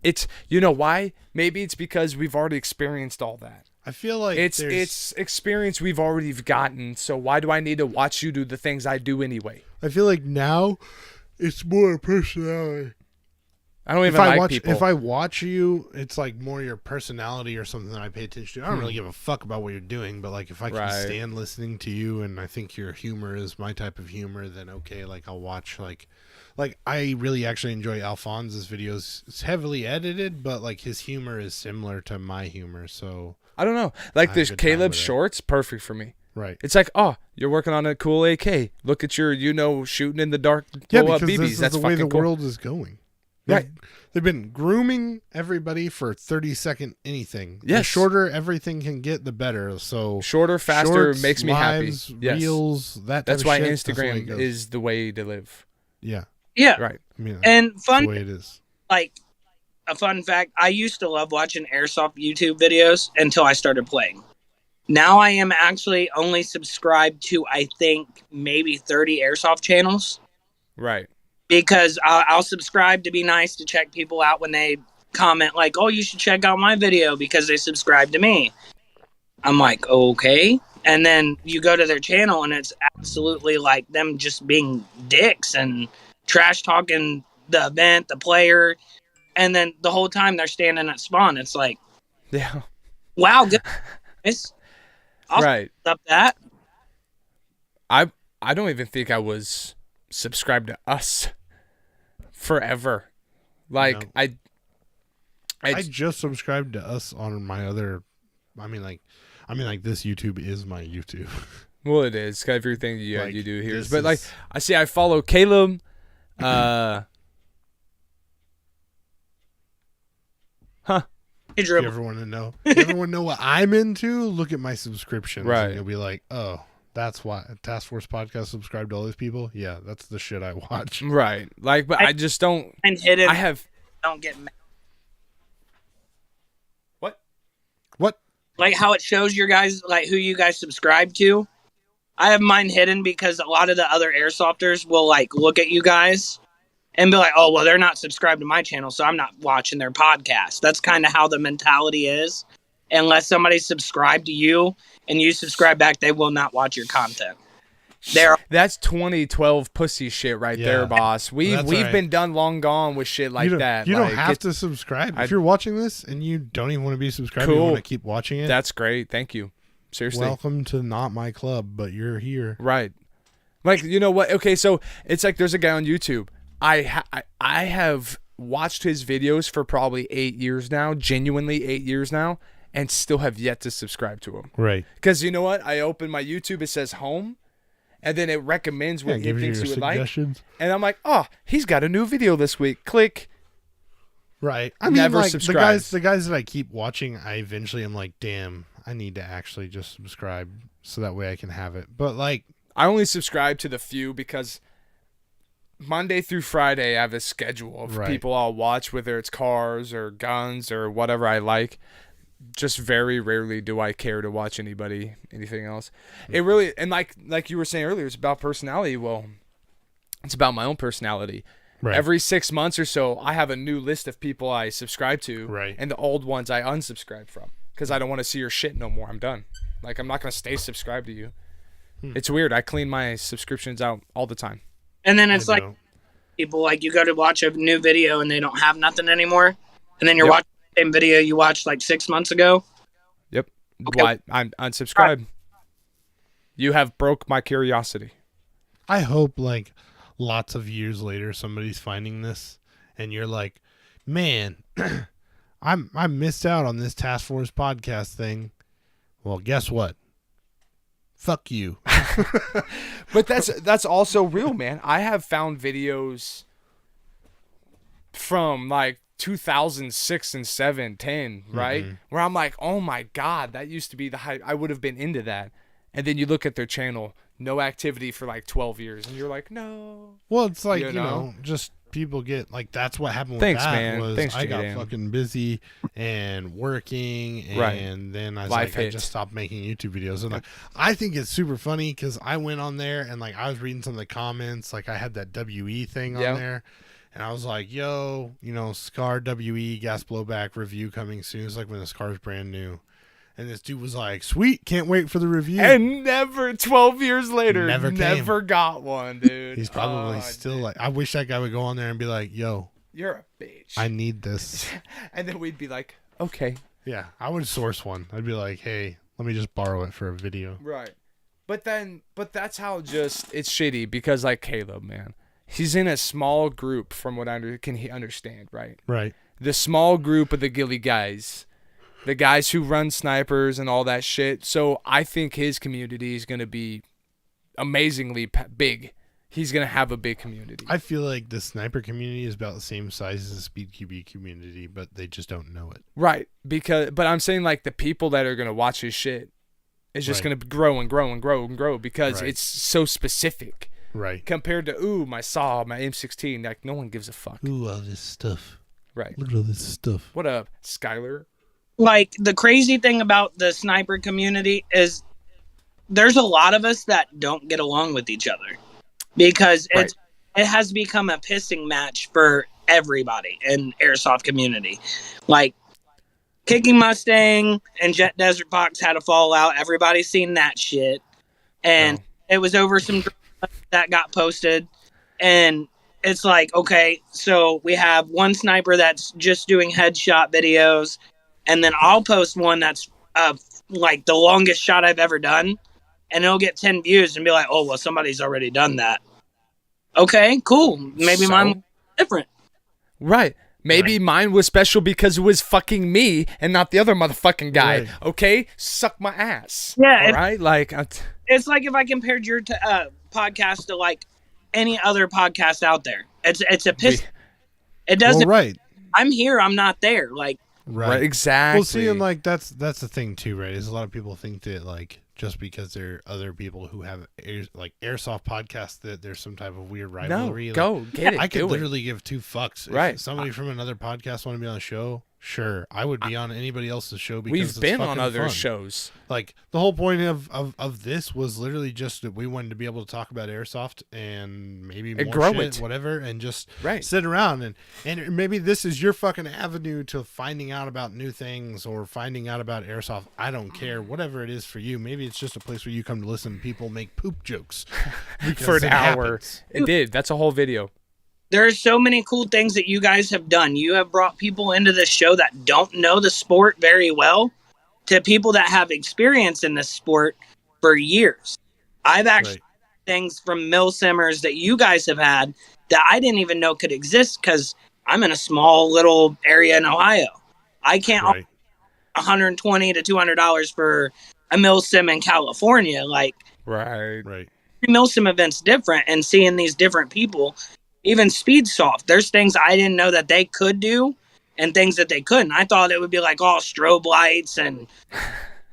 S3: It's you know why? Maybe it's because we've already experienced all that.
S2: I feel like
S3: it's experience we've already gotten. So why do I need to watch you do the things I do anyway?
S2: I feel like now it's more personality.
S3: I don't even like people.
S2: If I watch you, it's like more your personality or something that I pay attention to. I don't really give a fuck about what you're doing, but like if I can stand listening to you and I think your humor is my type of humor, then okay, like I'll watch like I really actually enjoy Alphonse's videos. It's heavily edited, but like his humor is similar to my humor, so
S3: I don't know. Like this Caleb Shorts, perfect for me.
S2: Right.
S3: It's like, oh, you're working on a cool AK. Look at your, shooting in the dark, blow up BBs.
S2: This is
S3: That's
S2: the way the
S3: cool.
S2: world is going.
S3: Right.
S2: They've been grooming everybody for 30-second anything.
S3: Yes.
S2: The shorter everything can get, the better. So
S3: shorter, faster
S2: shorts,
S3: makes me
S2: lives,
S3: happy. Yes.
S2: Reels, that.
S3: That's
S2: type
S3: why
S2: of shit,
S3: Instagram
S2: that's
S3: is the way to live.
S2: Yeah.
S4: Yeah.
S3: Right.
S2: I mean,
S4: and fun.
S2: The way it is.
S4: Like a fun fact, I used to love watching Airsoft YouTube videos until I started playing. Now I am actually only subscribed to, I think, maybe 30 Airsoft channels.
S3: Right.
S4: Because I'll subscribe to be nice, to check people out when they comment like, oh, you should check out my video because they subscribe to me. I'm like, okay. And then you go to their channel and it's absolutely like them just being dicks and trash talking the event, the player. And then the whole time they're standing at spawn. It's like,
S3: yeah,
S4: wow, good. I'll
S3: right.
S4: Up that.
S3: I don't even think I was subscribed to us forever. Like no. I
S2: just subscribed to us on my other. I mean, like this YouTube is my YouTube.
S3: Well, it is. Everything you do here is. But like I follow Caleb. Huh.
S2: If you ever want to know? You ever want to know what I'm into? Look at my subscriptions.
S3: Right.
S2: And you'll be like, oh, that's why Task Force Podcast subscribed to all these people. Yeah, that's the shit I watch.
S3: Right. Like, but I just don't.
S4: And hidden.
S3: I have.
S4: Don't get mad.
S2: What?
S4: Like how it shows your guys, like who you guys subscribe to. I have mine hidden because a lot of the other airsofters will like look at you guys and be like, oh, well, they're not subscribed to my channel, so I'm not watching their podcast. That's kind of how the mentality is. Unless somebody's subscribed to you and you subscribe back, they will not watch your content.
S3: That's 2012 pussy shit right there, boss. We've been done long gone with shit like that.
S2: You don't have to subscribe. If you're watching this and you don't even want to be subscribed, you want to keep watching it.
S3: That's great. Thank you. Seriously.
S2: Welcome to not my club, but you're here.
S3: Right. Like, you know what? Okay, so it's like there's a guy on YouTube. I have watched his videos for probably 8 years now, genuinely 8 years now, and still have yet to subscribe to him.
S2: Right.
S3: Because you know what? I open my YouTube, it says home, and then it recommends what he thinks you would like. And I'm like, oh, he's got a new video this week. Click.
S2: Right. I mean, like, the guys that I keep watching, I eventually am like, damn, I need to actually just subscribe so that way I can have it. But like,
S3: I only subscribe to the few because Monday through Friday I have a schedule of people I'll watch, whether it's cars or guns or whatever I like. Just very rarely do I care to watch anything else. It really, and like you were saying earlier, it's about personality. Well, it's about my own personality. Right. Every 6 months or so, I have a new list of people I subscribe to, and the old ones I unsubscribe from because I don't want to see your shit no more. I'm done. Like, I'm not going to stay subscribed to you. It's weird. I clean my subscriptions out all the time.
S4: And then it's like people, like, you go to watch a new video and they don't have nothing anymore. And then you're watching the same video you watched like 6 months ago.
S3: Yep.
S4: Okay.
S3: Why? I'm unsubscribed. Right. You have broke my curiosity.
S2: I hope, like, lots of years later, somebody's finding this and you're like, man, I missed out on this Task Force podcast thing. Well, guess what? Fuck you.
S3: But that's also real, man. I have found videos from like 2006 and 7, 10, right? Where I'm like, oh my God, that used to be the hype. I would have been into that. And then you look at their channel, no activity for like 12 years. And you're like, no.
S2: Well, it's like, you know, just people get, like, that's what happened with
S3: Thanks,
S2: that
S3: man.
S2: was
S3: Thanks,
S2: I got
S3: J-Dan.
S2: fucking busy and working. And then I was
S3: Life
S2: I
S3: hit.
S2: just stopped making YouTube videos. And I think it's super funny because I went on there and, like, I was reading some of the comments. Like, I had that WE thing on there. And I was like, yo, you know, Scar WE gas blowback review coming soon. It's like when the Scar's brand new. And this dude was like, sweet, can't wait for the review.
S3: And never, 12 years later,
S2: never
S3: got one, dude.
S2: He's probably still like, I wish that guy would go on there and be like, yo,
S3: you're a bitch.
S2: I need this.
S3: And then we'd be like, okay.
S2: Yeah, I would source one. I'd be like, hey, let me just borrow it for a video.
S3: Right. But that's how just, it's shitty because, like, Caleb, man, he's in a small group from what I can understand, right?
S2: Right.
S3: The small group of the Gilly guys. The guys who run snipers and all that shit. So I think his community is going to be amazingly big. He's going to have a big community.
S2: I feel like the sniper community is about the same size as the speed QB community, but they just don't know it.
S3: Right. But I'm saying, like, the people that are going to watch his shit is just going to grow and grow and grow and grow because it's so specific.
S2: Right.
S3: Compared to, my SAW, my M16, like, no one gives a fuck.
S2: Ooh, all this stuff.
S3: Right.
S2: Look at all this stuff.
S3: What up, Skyler?
S4: Like, the crazy thing about the sniper community is there's a lot of us that don't get along with each other because it has become a pissing match for everybody in Airsoft community. Like, Kicking Mustang and Jet Desert Fox had a fallout. Everybody's seen that shit. And it was over some drama that got posted. And it's like, okay, so we have one sniper that's just doing headshot videos. And then I'll post one that's like the longest shot I've ever done. And it'll get 10 views and be like, oh, well, somebody's already done that. Okay, cool. Maybe mine was different.
S3: Right. Maybe mine was special because it was fucking me and not the other motherfucking guy.
S2: Right.
S3: Okay? Suck my ass.
S4: Yeah.
S3: All right? Like,
S4: it's like if I compared your podcast to, like, any other podcast out there. It's a piss. It doesn't.
S2: Well, right.
S4: I'm here. I'm not there. Like.
S3: Right. Exactly.
S2: Well, see, and, like, that's the thing too, right? Is a lot of people think that, like, just because there are other people who have Airsoft podcasts that there's some type of weird rivalry.
S3: No, go get it.
S2: I could literally give two fucks.
S3: Right.
S2: If somebody from another podcast want to be on a show, sure, I would be on anybody else's show because
S3: we've
S2: it's
S3: been on
S2: fucking
S3: other
S2: fun.
S3: shows.
S2: Like, the whole point of this was literally just that we wanted to be able to talk about Airsoft and maybe more
S3: grow
S2: shit,
S3: it.
S2: whatever, and just
S3: Right.
S2: sit around and maybe this is your fucking avenue to finding out about new things or finding out about Airsoft. I don't care, whatever it is for you. Maybe it's just a place where you come to listen to people make poop jokes
S3: For an
S2: it
S3: hour.
S2: happens.
S3: It did. That's a whole video.
S4: There are so many cool things that you guys have done. You have brought people into this show that don't know the sport very well to people that have experience in this sport for years. I've actually things from mill simmers that you guys have had that I didn't even know could exist because I'm in a small little area in Ohio. I can't offer $120 to $200 for a mill sim in California. Like,
S3: Right.
S2: Right.
S4: every mill sim event's different, and seeing these different people, even Speedsoft, there's things I didn't know that they could do and things that they couldn't. I thought it would be like all strobe lights and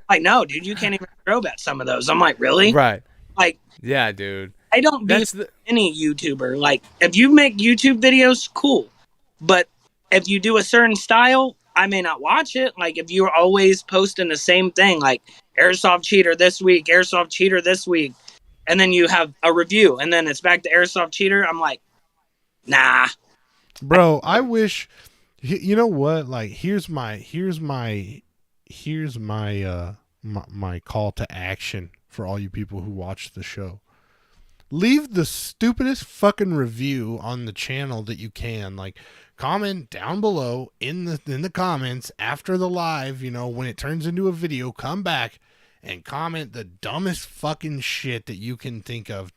S4: like, no, dude, you can't even strobe at some of those. I'm like, really?
S3: Right.
S4: Like,
S3: Yeah, dude.
S4: I don't be any YouTuber. Like, if you make YouTube videos, cool. But if you do a certain style, I may not watch it. Like, if you're always posting the same thing, like Airsoft Cheater this week, Airsoft Cheater this week, and then you have a review, and then it's back to Airsoft Cheater, I'm like, nah.
S2: Bro, I wish, you know what? Like, here's my my call to action for all you people who watch the show. Leave the stupidest fucking review on the channel that you can. Like, comment down below in the comments after the live, you know, when it turns into a video, come back and comment the dumbest fucking shit that you can think of.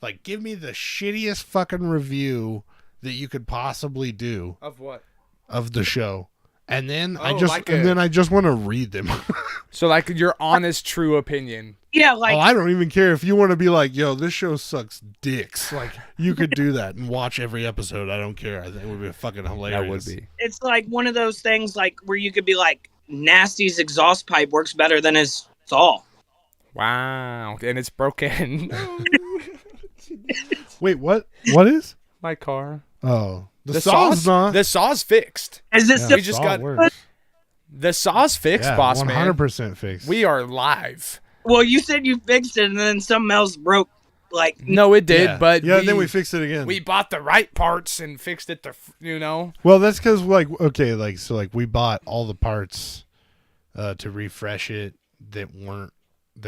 S2: Like, give me the shittiest fucking review that you could possibly do.
S3: Of what?
S2: Of the show. And then I just want to read them.
S3: So like your honest, true opinion.
S4: Yeah, like
S2: I don't even care if you want to be like, yo, this show sucks dicks. Like, you could do that and watch every episode. I don't care. I think it would be fucking hilarious.
S3: That would be.
S4: It's like one of those things like where you could be like, Nasty's exhaust pipe works better than his saw.
S3: Wow, and it's broken.
S2: Wait, what? What is?
S3: My car.
S2: Oh. The saw's not.
S3: The saw's fixed.
S4: Is this
S3: we just got the saw's fixed, boss 100% man.
S2: 100% fixed.
S3: We are live.
S4: Well, you said you fixed it, and then something else broke. Like
S3: no, it did, but
S2: then we fixed it again.
S3: We bought the right parts and fixed it.
S2: Well, that's because we bought all the parts to refresh it that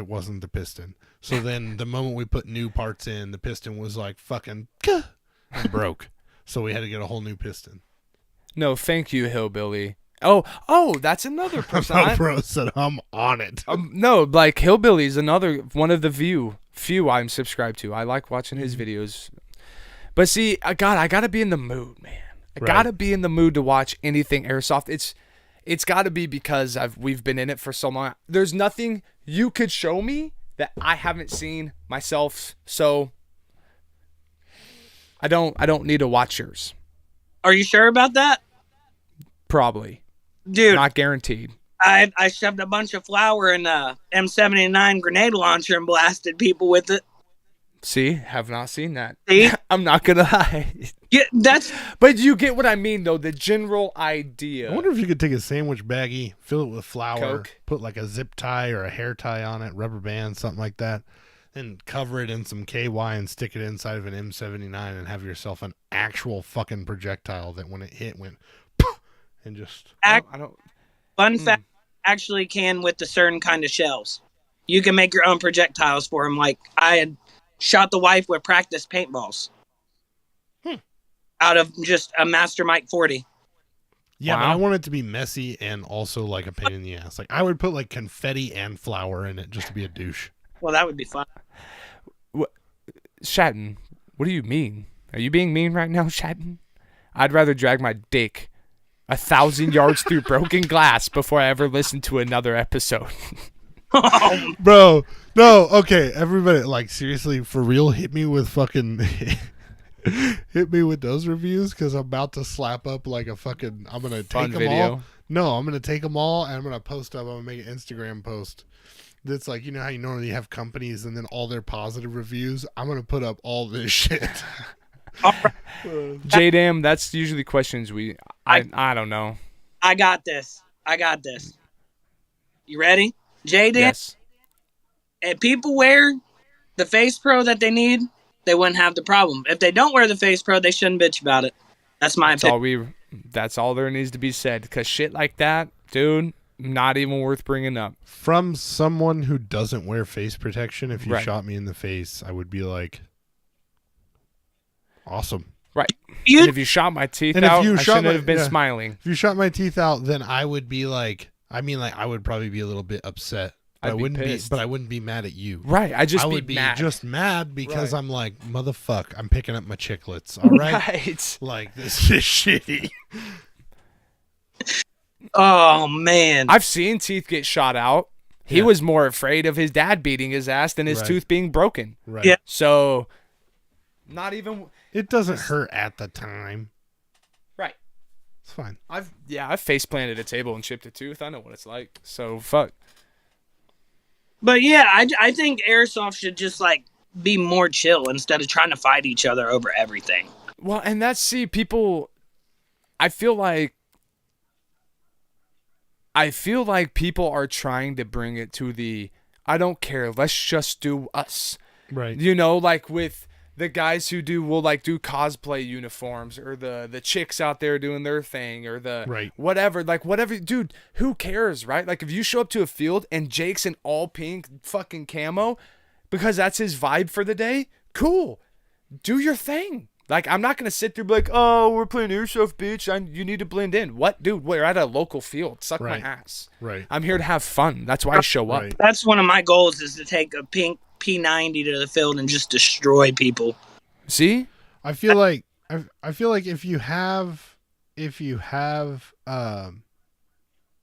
S2: wasn't the piston. So then the moment we put new parts in, the piston was like fucking and broke. So we had to get a whole new piston.
S3: No, thank you, Hillbilly. Oh, that's another person.
S2: Bro said I'm on it.
S3: No, like Hillbilly's another one of the few I'm subscribed to. I like watching his videos. But see, I gotta be in the mood, man. I gotta be in the mood to watch anything Airsoft. It's gotta be because we've been in it for so long. There's nothing you could show me that I haven't seen myself. So I don't need to watch yours.
S4: Are you sure about that?
S3: Probably.
S4: Dude.
S3: Not guaranteed.
S4: I shoved a bunch of flour in a M79 grenade launcher and blasted people with it.
S3: See? Have not seen that.
S4: See?
S3: I'm not gonna lie.
S4: Yeah,
S3: but you get what I mean, though. The general idea.
S2: I wonder if you could take a sandwich baggie, fill it with flour,
S3: Coke.
S2: Put like a zip tie or a hair tie on it, rubber band, something like that. Then cover it in some KY and stick it inside of an M79 and have yourself an actual fucking projectile that when it hit went and just...
S4: Fun fact, actually can with the certain kind of shells. You can make your own projectiles for them. Like, I had shot the wife with practice paintballs. Out of just a Master Mike 40.
S2: Yeah, wow. But I want it to be messy and also like a pain in the ass. Like, I would put like confetti and flour in it just to be a douche.
S4: Well, that would be fun.
S3: Shatton, what do you mean? Are you being mean right now, Shatton? I'd rather drag my dick 1,000 yards through broken glass before I ever listen to another episode.
S2: Bro, no, okay, everybody, like, seriously, for real, hit me with fucking... hit me with those reviews because I'm about to slap up like a fucking... I'm going to take them all. No, I'm going to take them all and I'm going to post up. I'm going to make an Instagram post. That's like, you know how you normally have companies and then all their positive reviews? I'm going to put up all this shit.
S3: J-Dam, that's usually questions I don't know.
S4: I got this. You ready? J-Dam?
S3: Yes.
S4: If people wear the Face Pro that they need, they wouldn't have the problem. If they don't wear the Face Pro, they shouldn't bitch about it. That's my opinion.
S3: That's all there needs to be said. Because shit like that, dude... Not even worth bringing up.
S2: From someone who doesn't wear face protection, if you shot me in the face, I would be like, awesome.
S3: Right. And if you shot my teeth out, I shouldn't have been smiling.
S2: If you shot my teeth out, then I would be like, I would probably be a little bit upset. But I wouldn't be mad at you.
S3: Right. I
S2: would be
S3: mad.
S2: Just mad because I'm like, motherfuck, I'm picking up my chiclets. All right.
S3: Right.
S2: Like, this is shitty.
S4: Oh, man.
S3: I've seen teeth get shot out. He was more afraid of his dad beating his ass than his tooth being broken.
S2: Right.
S4: Yeah.
S3: So, not even...
S2: It doesn't hurt at the time.
S3: Right.
S2: It's fine.
S3: I've face planted a table and chipped a tooth. I know what it's like. So, fuck.
S4: But yeah, I think Airsoft should just like be more chill instead of trying to fight each other over everything.
S3: Well, and people... I feel like people are trying to bring it to the, I don't care, let's just do us.
S2: Right.
S3: You know, like with the guys who will like do cosplay uniforms, or the chicks out there doing their thing, or the whatever, dude, who cares, right? Like if you show up to a field and Jake's in all pink fucking camo because that's his vibe for the day, cool, do your thing. Like, I'm not going to sit there and be like, oh, we're playing Airsoft, bitch. You need to blend in. What? Dude, we're at a local field. Suck my ass.
S2: Right.
S3: I'm here to have fun. That's why I show up.
S4: That's one of my goals, is to take a pink P90 to the field and just destroy people.
S3: See?
S2: I feel like if you have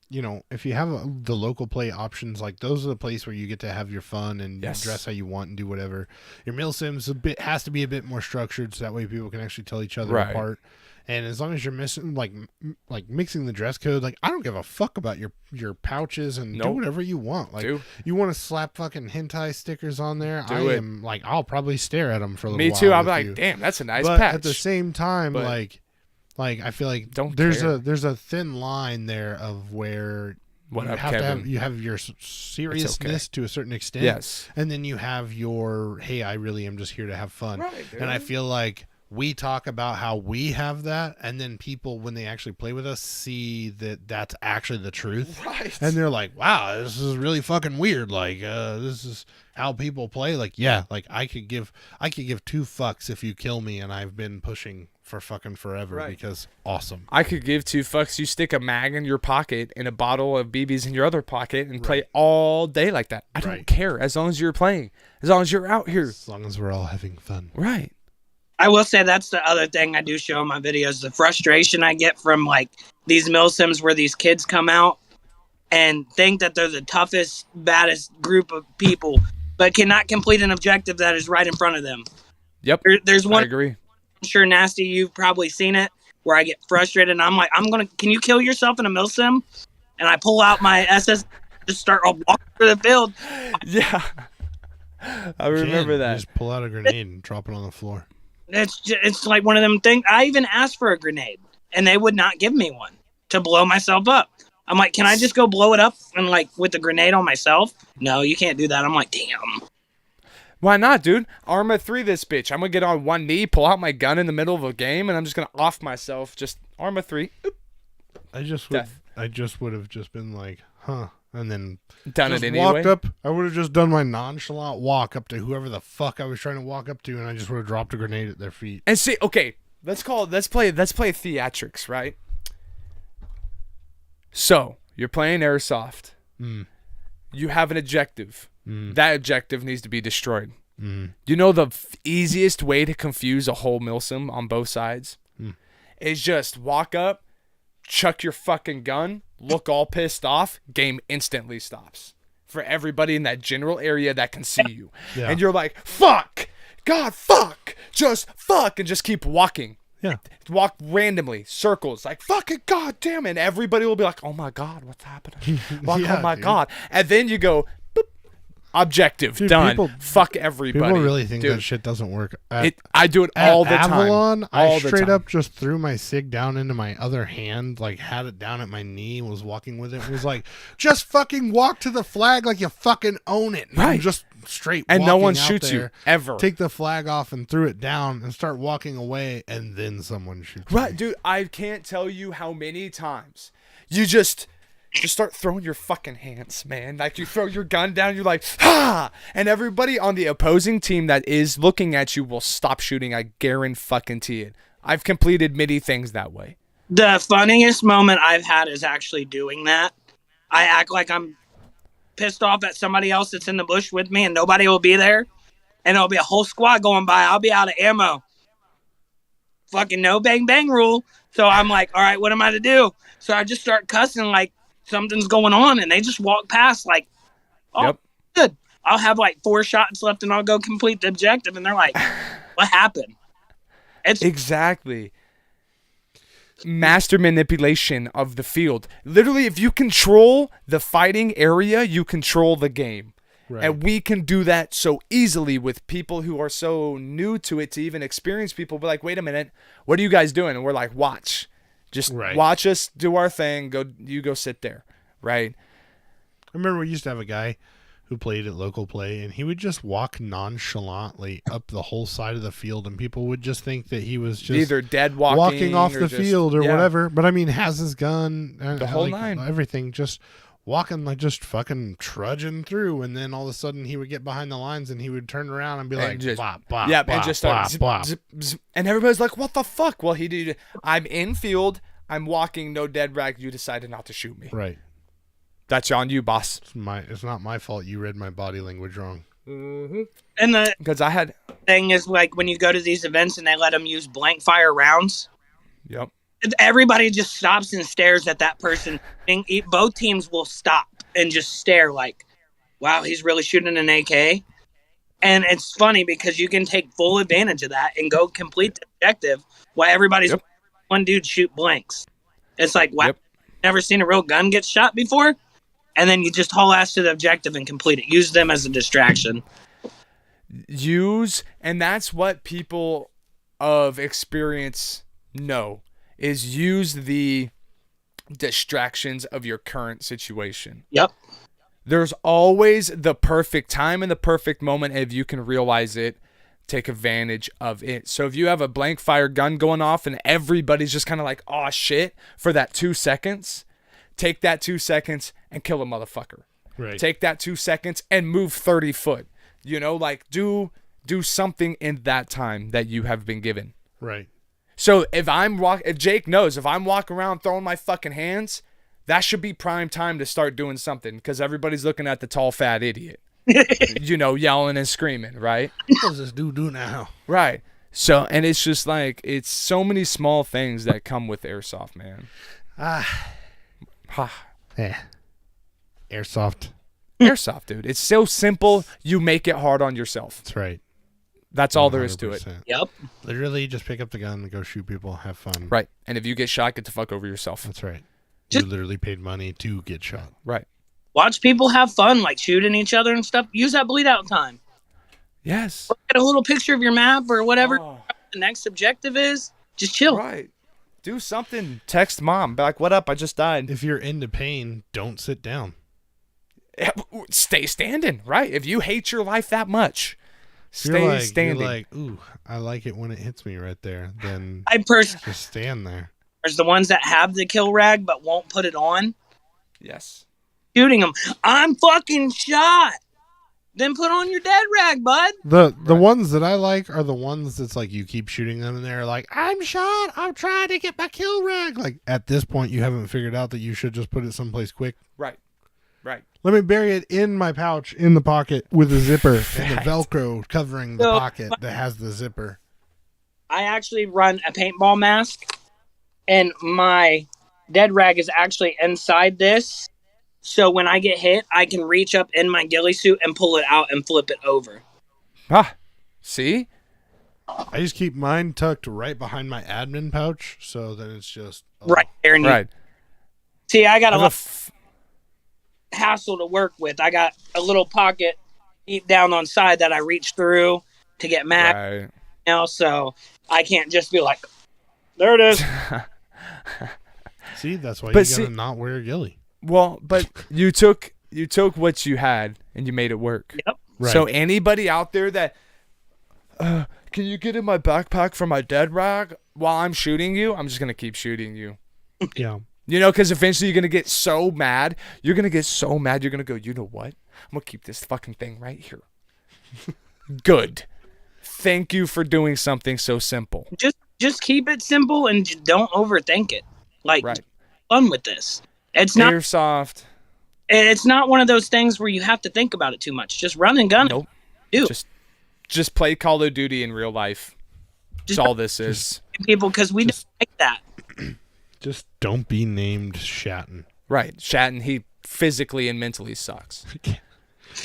S2: the local play options, like those are the place where you get to have your fun and dress how you want and do whatever. Your meal sims has to be a bit more structured, so that way people can actually tell each other apart. And as long as you're missing like mixing the dress code, like I don't give a fuck about your pouches, and do whatever you want. Like you want to slap fucking hentai stickers on there, I'll probably stare at them for a little while.
S3: Me too. I'm like, damn, that's a nice patch.
S2: But at the same time, like I feel like there's a thin line there of where you have your seriousness to a certain extent, and then you have your, hey, I really am just here to have fun. And I feel like we talk about how we have that, and then people, when they actually play with us, see that that's actually the truth, and they're like, wow, this is really fucking weird. Like this is how people play. Like, yeah, like I could give 2 fucks if you kill me, and I've been pushing for fucking forever because awesome.
S3: I could give 2 fucks. You stick a mag in your pocket and a bottle of BBs in your other pocket and play all day like that. I don't care, as long as you're playing, as long as you're out here,
S2: as long as we're all having fun.
S3: Right.
S4: I will say that's the other thing I do show in my videos, the frustration I get from like these milsims where these kids come out and think that they're the toughest, baddest group of people, but cannot complete an objective that is right in front of them.
S3: Yep.
S4: There's one.
S3: I agree.
S4: I'm sure, Nasty, you've probably seen it, where I get frustrated and I'm like, can you kill yourself in a milsim? And I pull out my SS, just start walking through the field.
S3: Yeah. I remember that.
S2: Just pull out a grenade and drop it on the floor.
S4: It's like one of them things. I even asked for a grenade and they would not give me one to blow myself up. I'm like, can I just go blow it up and like with the grenade on myself? No, you can't do that. I'm like, damn.
S3: Why not, dude? Arma 3 this bitch. I'm going to get on one knee, pull out my gun in the middle of a game, and I'm just going to off myself. Just Arma 3. Oop.
S2: I just would have just been like, huh. And then
S3: done it anyway.
S2: Walked up. I would have just done my nonchalant walk up to whoever the fuck I was trying to walk up to, and I just would have dropped a grenade at their feet.
S3: And see, okay, let's play theatrics, right? So, you're playing Airsoft. You have an objective. That objective needs to be destroyed. You know the easiest way to confuse a whole milsim on both sides is just walk up, chuck your fucking gun, look all pissed off, game instantly stops for everybody in that general area that can see you. And you're like, fuck, God, fuck, just fuck, and just keep walking. Walk randomly, circles, like fucking God damn it. And everybody will be like, oh my God, what's happening? Oh my God. And then you go, objective, dude, done. Fuck everybody.
S2: People really think that shit doesn't work.
S3: I do it all the time.
S2: Avalon, I straight up just threw my SIG down into my other hand, like had it down at my knee, was walking with it. It was like, just fucking walk to the flag like you fucking own it. And I'm just straight
S3: and no one
S2: out
S3: shoots
S2: there,
S3: you ever.
S2: Take the flag off and threw it down and start walking away, and then someone shoots
S3: me.
S2: Dude,
S3: I can't tell you how many times you just start throwing your fucking hands, man. Like you throw your gun down, you're like, ha! And everybody on the opposing team that is looking at you will stop shooting. I guarantee it. I've completed many things that way.
S4: The funniest moment I've had is actually doing that. I act like I'm pissed off at somebody else that's in the bush with me and nobody will be there. And there'll be a whole squad going by. I'll be out of ammo. Fucking no bang bang rule. So I'm like, all right, what am I to do? So I just start cussing like something's going on, and they just walk past like, oh, good. I'll have like 4 shots left and I'll go complete the objective. And they're like, what happened? It's
S3: exactly. Master manipulation of the field. Literally, if you control the fighting area, you control the game. Right. And we can do that so easily with people who are so new to it, to even experienced people. Be like, wait a minute, what are you guys doing? And we're like, watch. Just watch us do our thing. You go sit there, right?
S2: I remember we used to have a guy who played at local play, and he would just walk nonchalantly up the whole side of the field, and people would just think that he was just
S3: either dead walking
S2: off the field or whatever. But I mean, has his gun, and
S3: the whole nine,
S2: everything, just walking, like just fucking trudging through, and then all of a sudden he would get behind the lines and he would turn around and be like,
S3: just,
S2: bop, bop,
S3: yeah,
S2: bop,
S3: and just
S2: bop,
S3: start
S2: bop.
S3: zip, zip, zip, and everybody's like, what the fuck? Well, he did. I'm in field. I'm walking, no dead rag. You decided not to shoot me.
S2: Right.
S3: That's on you, boss.
S2: It's not my fault. You read my body language wrong.
S3: Mm-hmm.
S4: And
S3: because I had
S4: thing is, like, when you go to these events and they let them use blank fire rounds.
S3: Yep.
S4: Everybody just stops and stares at that person. And both teams will stop and just stare like, wow, he's really shooting an AK. And it's funny because you can take full advantage of that and go complete the objective while everybody's one dude shoot blanks. It's like, wow, never seen a real gun get shot before? And then you just haul ass to the objective and complete it. Use them as a distraction.
S3: And that's what people of experience know, is use the distractions of your current situation.
S4: Yep.
S3: There's always the perfect time and the perfect moment. If you can realize it, take advantage of it. So if you have a blank fire gun going off and everybody's just kind of like, oh shit, for that 2 seconds, take that 2 seconds and kill a motherfucker.
S2: Right.
S3: Take that 2 seconds and move 30 foot. You know, like do something in that time that you have been given.
S2: Right.
S3: So if Jake knows, if I'm walking around throwing my fucking hands, that should be prime time to start doing something, because everybody's looking at the tall fat idiot, you know, yelling and screaming, right?
S2: What does this dude do now?
S3: Right. So, and it's just like, it's so many small things that come with airsoft, man.
S2: Yeah. Airsoft.
S3: Airsoft, dude. It's so simple. You make it hard on yourself.
S2: That's right.
S3: That's all there is to it.
S4: Yep.
S2: Literally just pick up the gun and go shoot people, have fun.
S3: Right. And if you get shot, get the fuck over yourself.
S2: That's right. You literally paid money to get shot.
S3: Right.
S4: Watch people have fun, like shooting each other and stuff. Use that bleed out time.
S3: Yes.
S4: Get a little picture of your map or whatever the next objective is. Just chill.
S3: Right. Do something. Text mom. Be like, what up? I just died.
S2: If you're into pain, don't sit down.
S3: Stay standing. Right. If you hate your life that much, stay standing.
S2: You're like, ooh, I like it when it hits me right there. Then just stand there.
S4: There's the ones that have the kill rag but won't put it on.
S3: Yes.
S4: Shooting them. I'm fucking shot. Then put on your dead rag, bud.
S2: The ones that I like are the ones that's like you keep shooting them and they're like, I'm shot. I'm trying to get my kill rag. Like at this point, you haven't figured out that you should just put it someplace quick.
S3: Right. Right.
S2: Let me bury it in my pouch in the pocket with a zipper and the Velcro covering the pocket that has the zipper.
S4: I actually run a paintball mask. And my dead rag is actually inside this. So when I get hit, I can reach up in my ghillie suit and pull it out and flip it over.
S3: See?
S2: I just keep mine tucked right behind my admin pouch. So then it's just...
S4: right there.
S3: Right.
S4: See, I got a lot of hassle to work with. I got a little pocket deep down on side that I reach through to get mag.
S3: Right.
S4: Now, so I can't just be like, there it is.
S2: See, that's why you gotta not wear a ghillie.
S3: Well, but you took what you had and you made it work.
S4: Yep.
S2: Right.
S3: So anybody out there that, can you get in my backpack for my dead rag while I'm shooting you? I'm just gonna keep shooting you.
S2: Yeah.
S3: You know, because eventually you're gonna get so mad. You're gonna go, you know what? I'm gonna keep this fucking thing right here. Good. Thank you for doing something so simple.
S4: Just keep it simple and don't overthink it. Like, fun with this. It's not
S3: airsoft.
S4: It's not one of those things where you have to think about it too much. Just run and gun.
S3: Nope.
S4: It.
S3: Just play Call of Duty in real life. That's all this is.
S4: People, because we don't like that.
S2: Just don't be named Shatton.
S3: Right. Shatton, he physically and mentally sucks.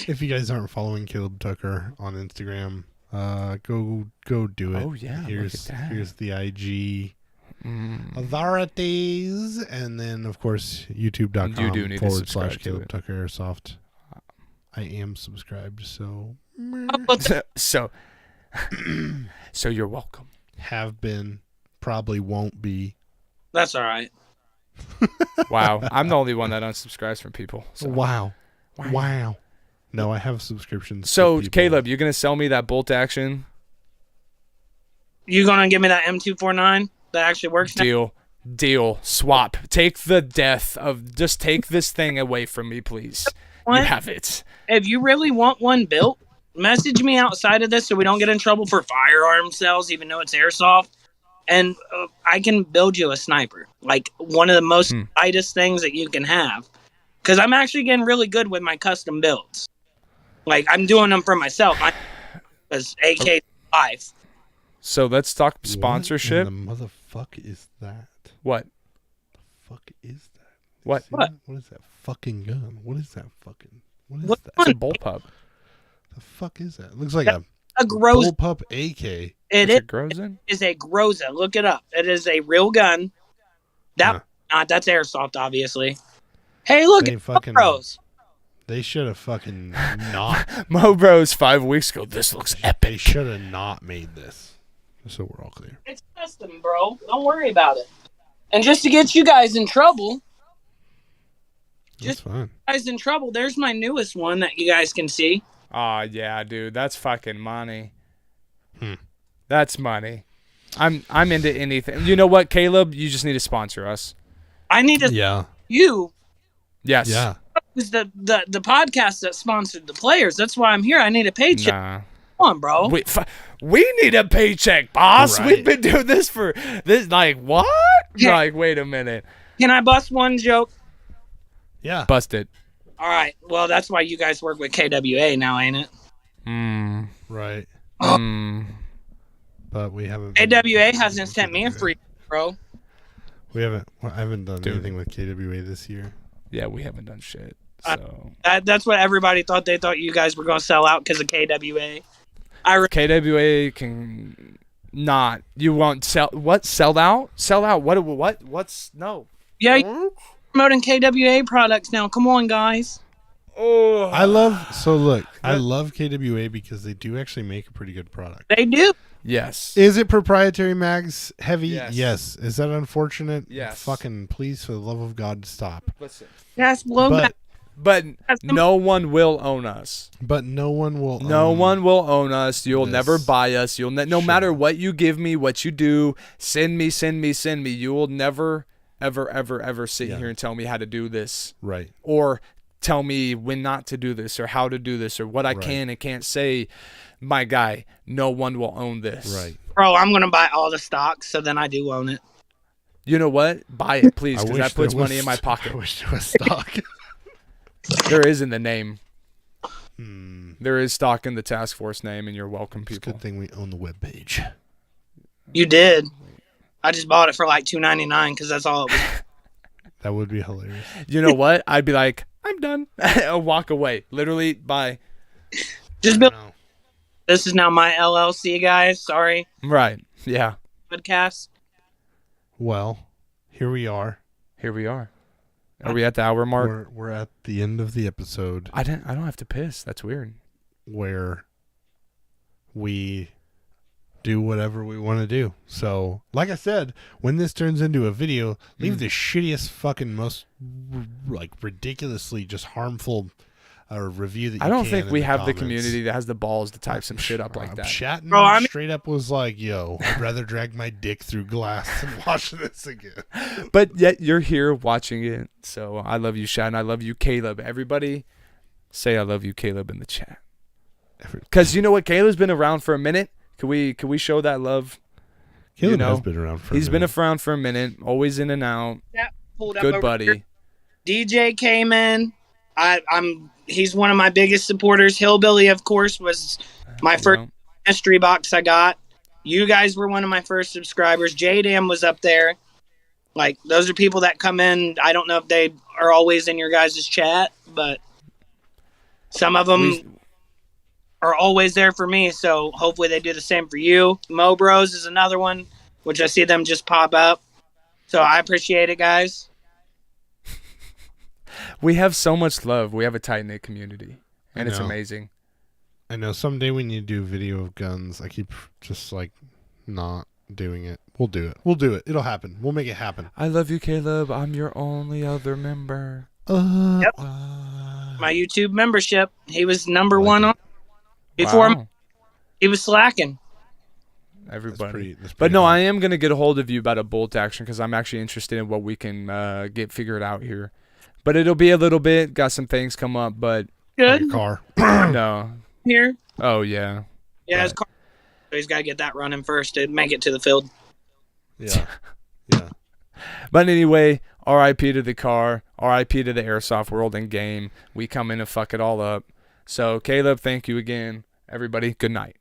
S2: If you guys aren't following Caleb Tucker on Instagram, go do it.
S3: Oh yeah,
S2: here's the IG authorities, and then of course YouTube.com/Caleb Tucker Airsoft. I am subscribed, so
S3: so you're welcome.
S2: Have been, probably won't be.
S4: That's all right.
S3: Wow, I'm the only one that unsubscribes from people. So.
S2: Wow. No, I have subscriptions.
S3: So, Caleb, you're going to sell me that bolt action?
S4: You going to give me that M249 that actually works now?
S3: Deal. Swap. Take the death of... Just take this thing away from me, please.
S4: What?
S3: You have it.
S4: If you really want one built, message me outside of this so we don't get in trouble for firearm sales, even though it's airsoft. And I can build you a sniper. Like, one of the most lightest things that you can have. Because I'm actually getting really good with my custom builds. Like, I'm doing them for myself. As AK5.
S3: So let's talk sponsorship.
S2: What the motherfuck is that?
S3: What?
S2: The fuck is that?
S3: What?
S2: What is that fucking gun? What is that fucking? What is that?
S3: It's a bullpup.
S2: The fuck is that? It looks like a
S4: Groza.
S2: bullpup AK.
S4: It is a Groza. Look it up. It is a real gun. That's airsoft, obviously. Hey, look at Mobros.
S2: They should have fucking not.
S3: Mobros 5 weeks ago. This looks epic.
S2: They should have not made this. So we're all clear.
S4: It's custom, bro. Don't worry about it. And just to get you guys in trouble.
S2: That's fine.
S4: Guys in trouble. There's my newest one that you guys can see.
S3: Oh, yeah, dude. That's fucking money. That's money. I'm into anything. You know what, Caleb? You just need to sponsor us.
S4: I need to.
S2: Yeah.
S4: You.
S3: Yes.
S2: Yeah.
S4: It was the podcast that sponsored the players. That's why I'm here. I need a paycheck.
S3: Nah.
S4: Come on, bro.
S3: We need a paycheck, boss.
S2: Right.
S3: We've been doing this for this. Like what?
S4: Yeah.
S3: Like, wait a minute.
S4: Can I bust one joke?
S2: Yeah.
S3: Bust it.
S4: All right. Well, that's why you guys work with KWA now, ain't it?
S2: Right. But we haven't.
S4: KWA hasn't sent me a free, bro.
S2: I haven't done anything with KWA this year.
S3: Yeah, we haven't done shit. So
S4: that's what everybody thought. They thought you guys were going to sell out because of KWA.
S3: KWA can not. You won't sell. What? Sell out? Sell out? What? What's no?
S4: Yeah, you're promoting KWA products now. Come on, guys.
S3: Oh,
S2: I love KWA because they do actually make a pretty good product.
S4: They do.
S3: Yes.
S2: Is it proprietary mags heavy?
S3: Yes.
S2: Is that unfortunate?
S3: Yes.
S2: Fucking please, for the love of God, stop.
S3: Listen.
S4: Yes,
S3: But no one will own us.
S2: But no one will.
S3: No one will own us. You'll never buy us. You'll no
S2: Sure.
S3: matter what you give me, what you do, send me. You will never, ever sit here and tell me how to do this.
S2: Right.
S3: Or tell me when not to do this or how to do this or what I can and can't say. My guy, no one will own this.
S2: Right.
S4: Bro, I'm going to buy all the stocks, so then I do own it.
S3: You know what? Buy it, please, because that puts money in my
S2: I
S3: pocket.
S2: wish there was stock.
S3: There is in the name. There is stock in the task force name, and you're welcome, people.
S2: It's a good thing we own the webpage.
S4: You did. I just bought it for like $2.99 because that's all it was.
S2: That would be hilarious.
S3: You know what? I'd be like, I'm done. I'll walk away. Literally, bye.
S4: Just build. This is now my LLC, guys. Sorry.
S3: Right. Yeah.
S4: Podcast.
S2: Well, here we are.
S3: Here we are. Are we at the hour mark?
S2: We're at the end of the episode.
S3: I don't have to piss. That's weird.
S2: Where we do whatever we want to do. So, like I said, when this turns into a video, leave the shittiest fucking most ridiculously just harmful review that you can.
S3: I don't think we have
S2: comments.
S3: the community that has the balls to type some shit up like that.
S2: Shatton straight up was like, yo, I'd rather drag my dick through glass than watch this again.
S3: But yet you're here watching it. So I love you, Shatton. I love you, Caleb. Everybody say I love you, Caleb, in the chat. Because you know what? Caleb's been around for a minute. Can we show that love?
S2: Caleb has been around for a minute.
S3: He's been around for a minute. Always in and out.
S4: Yeah, pulled up.
S3: Good buddy.
S4: Here. DJ came in. He's one of my biggest supporters. Hillbilly, of course, was my first mystery box I got. You guys were one of my first subscribers. J-Dam was up there. Like, those are people that come in. I don't know if they are always in your guys' chat, but some of them are always there for me, so hopefully they do the same for you. Mo Bros is another one, which I see them just pop up. So I appreciate it, guys.
S3: We have so much love. We have a tight-knit community, and it's amazing.
S2: I know. Someday we need to do a video of guns. I keep just not doing it. We'll do it. We'll do it. It'll happen. We'll make it happen.
S3: I love you, Caleb. I'm your only other member.
S4: Yep. my YouTube membership. He was number one on before he was slacking.
S3: Everybody.
S2: That's pretty
S3: but no,
S2: hard.
S3: I am going to get a hold of you about a bolt action because I'm actually interested in what we can get figured out here. But it'll be a little bit. Got some things come up, but
S4: Good.
S2: Like a car.
S3: no.
S4: Here.
S3: Oh, yeah.
S4: Yeah, his car. So he's got to get that running first to make it to the field.
S2: Yeah. Yeah.
S3: But anyway, RIP to the car, RIP to the airsoft world and game. We come in and fuck it all up. So, Caleb, thank you again. Everybody, good night.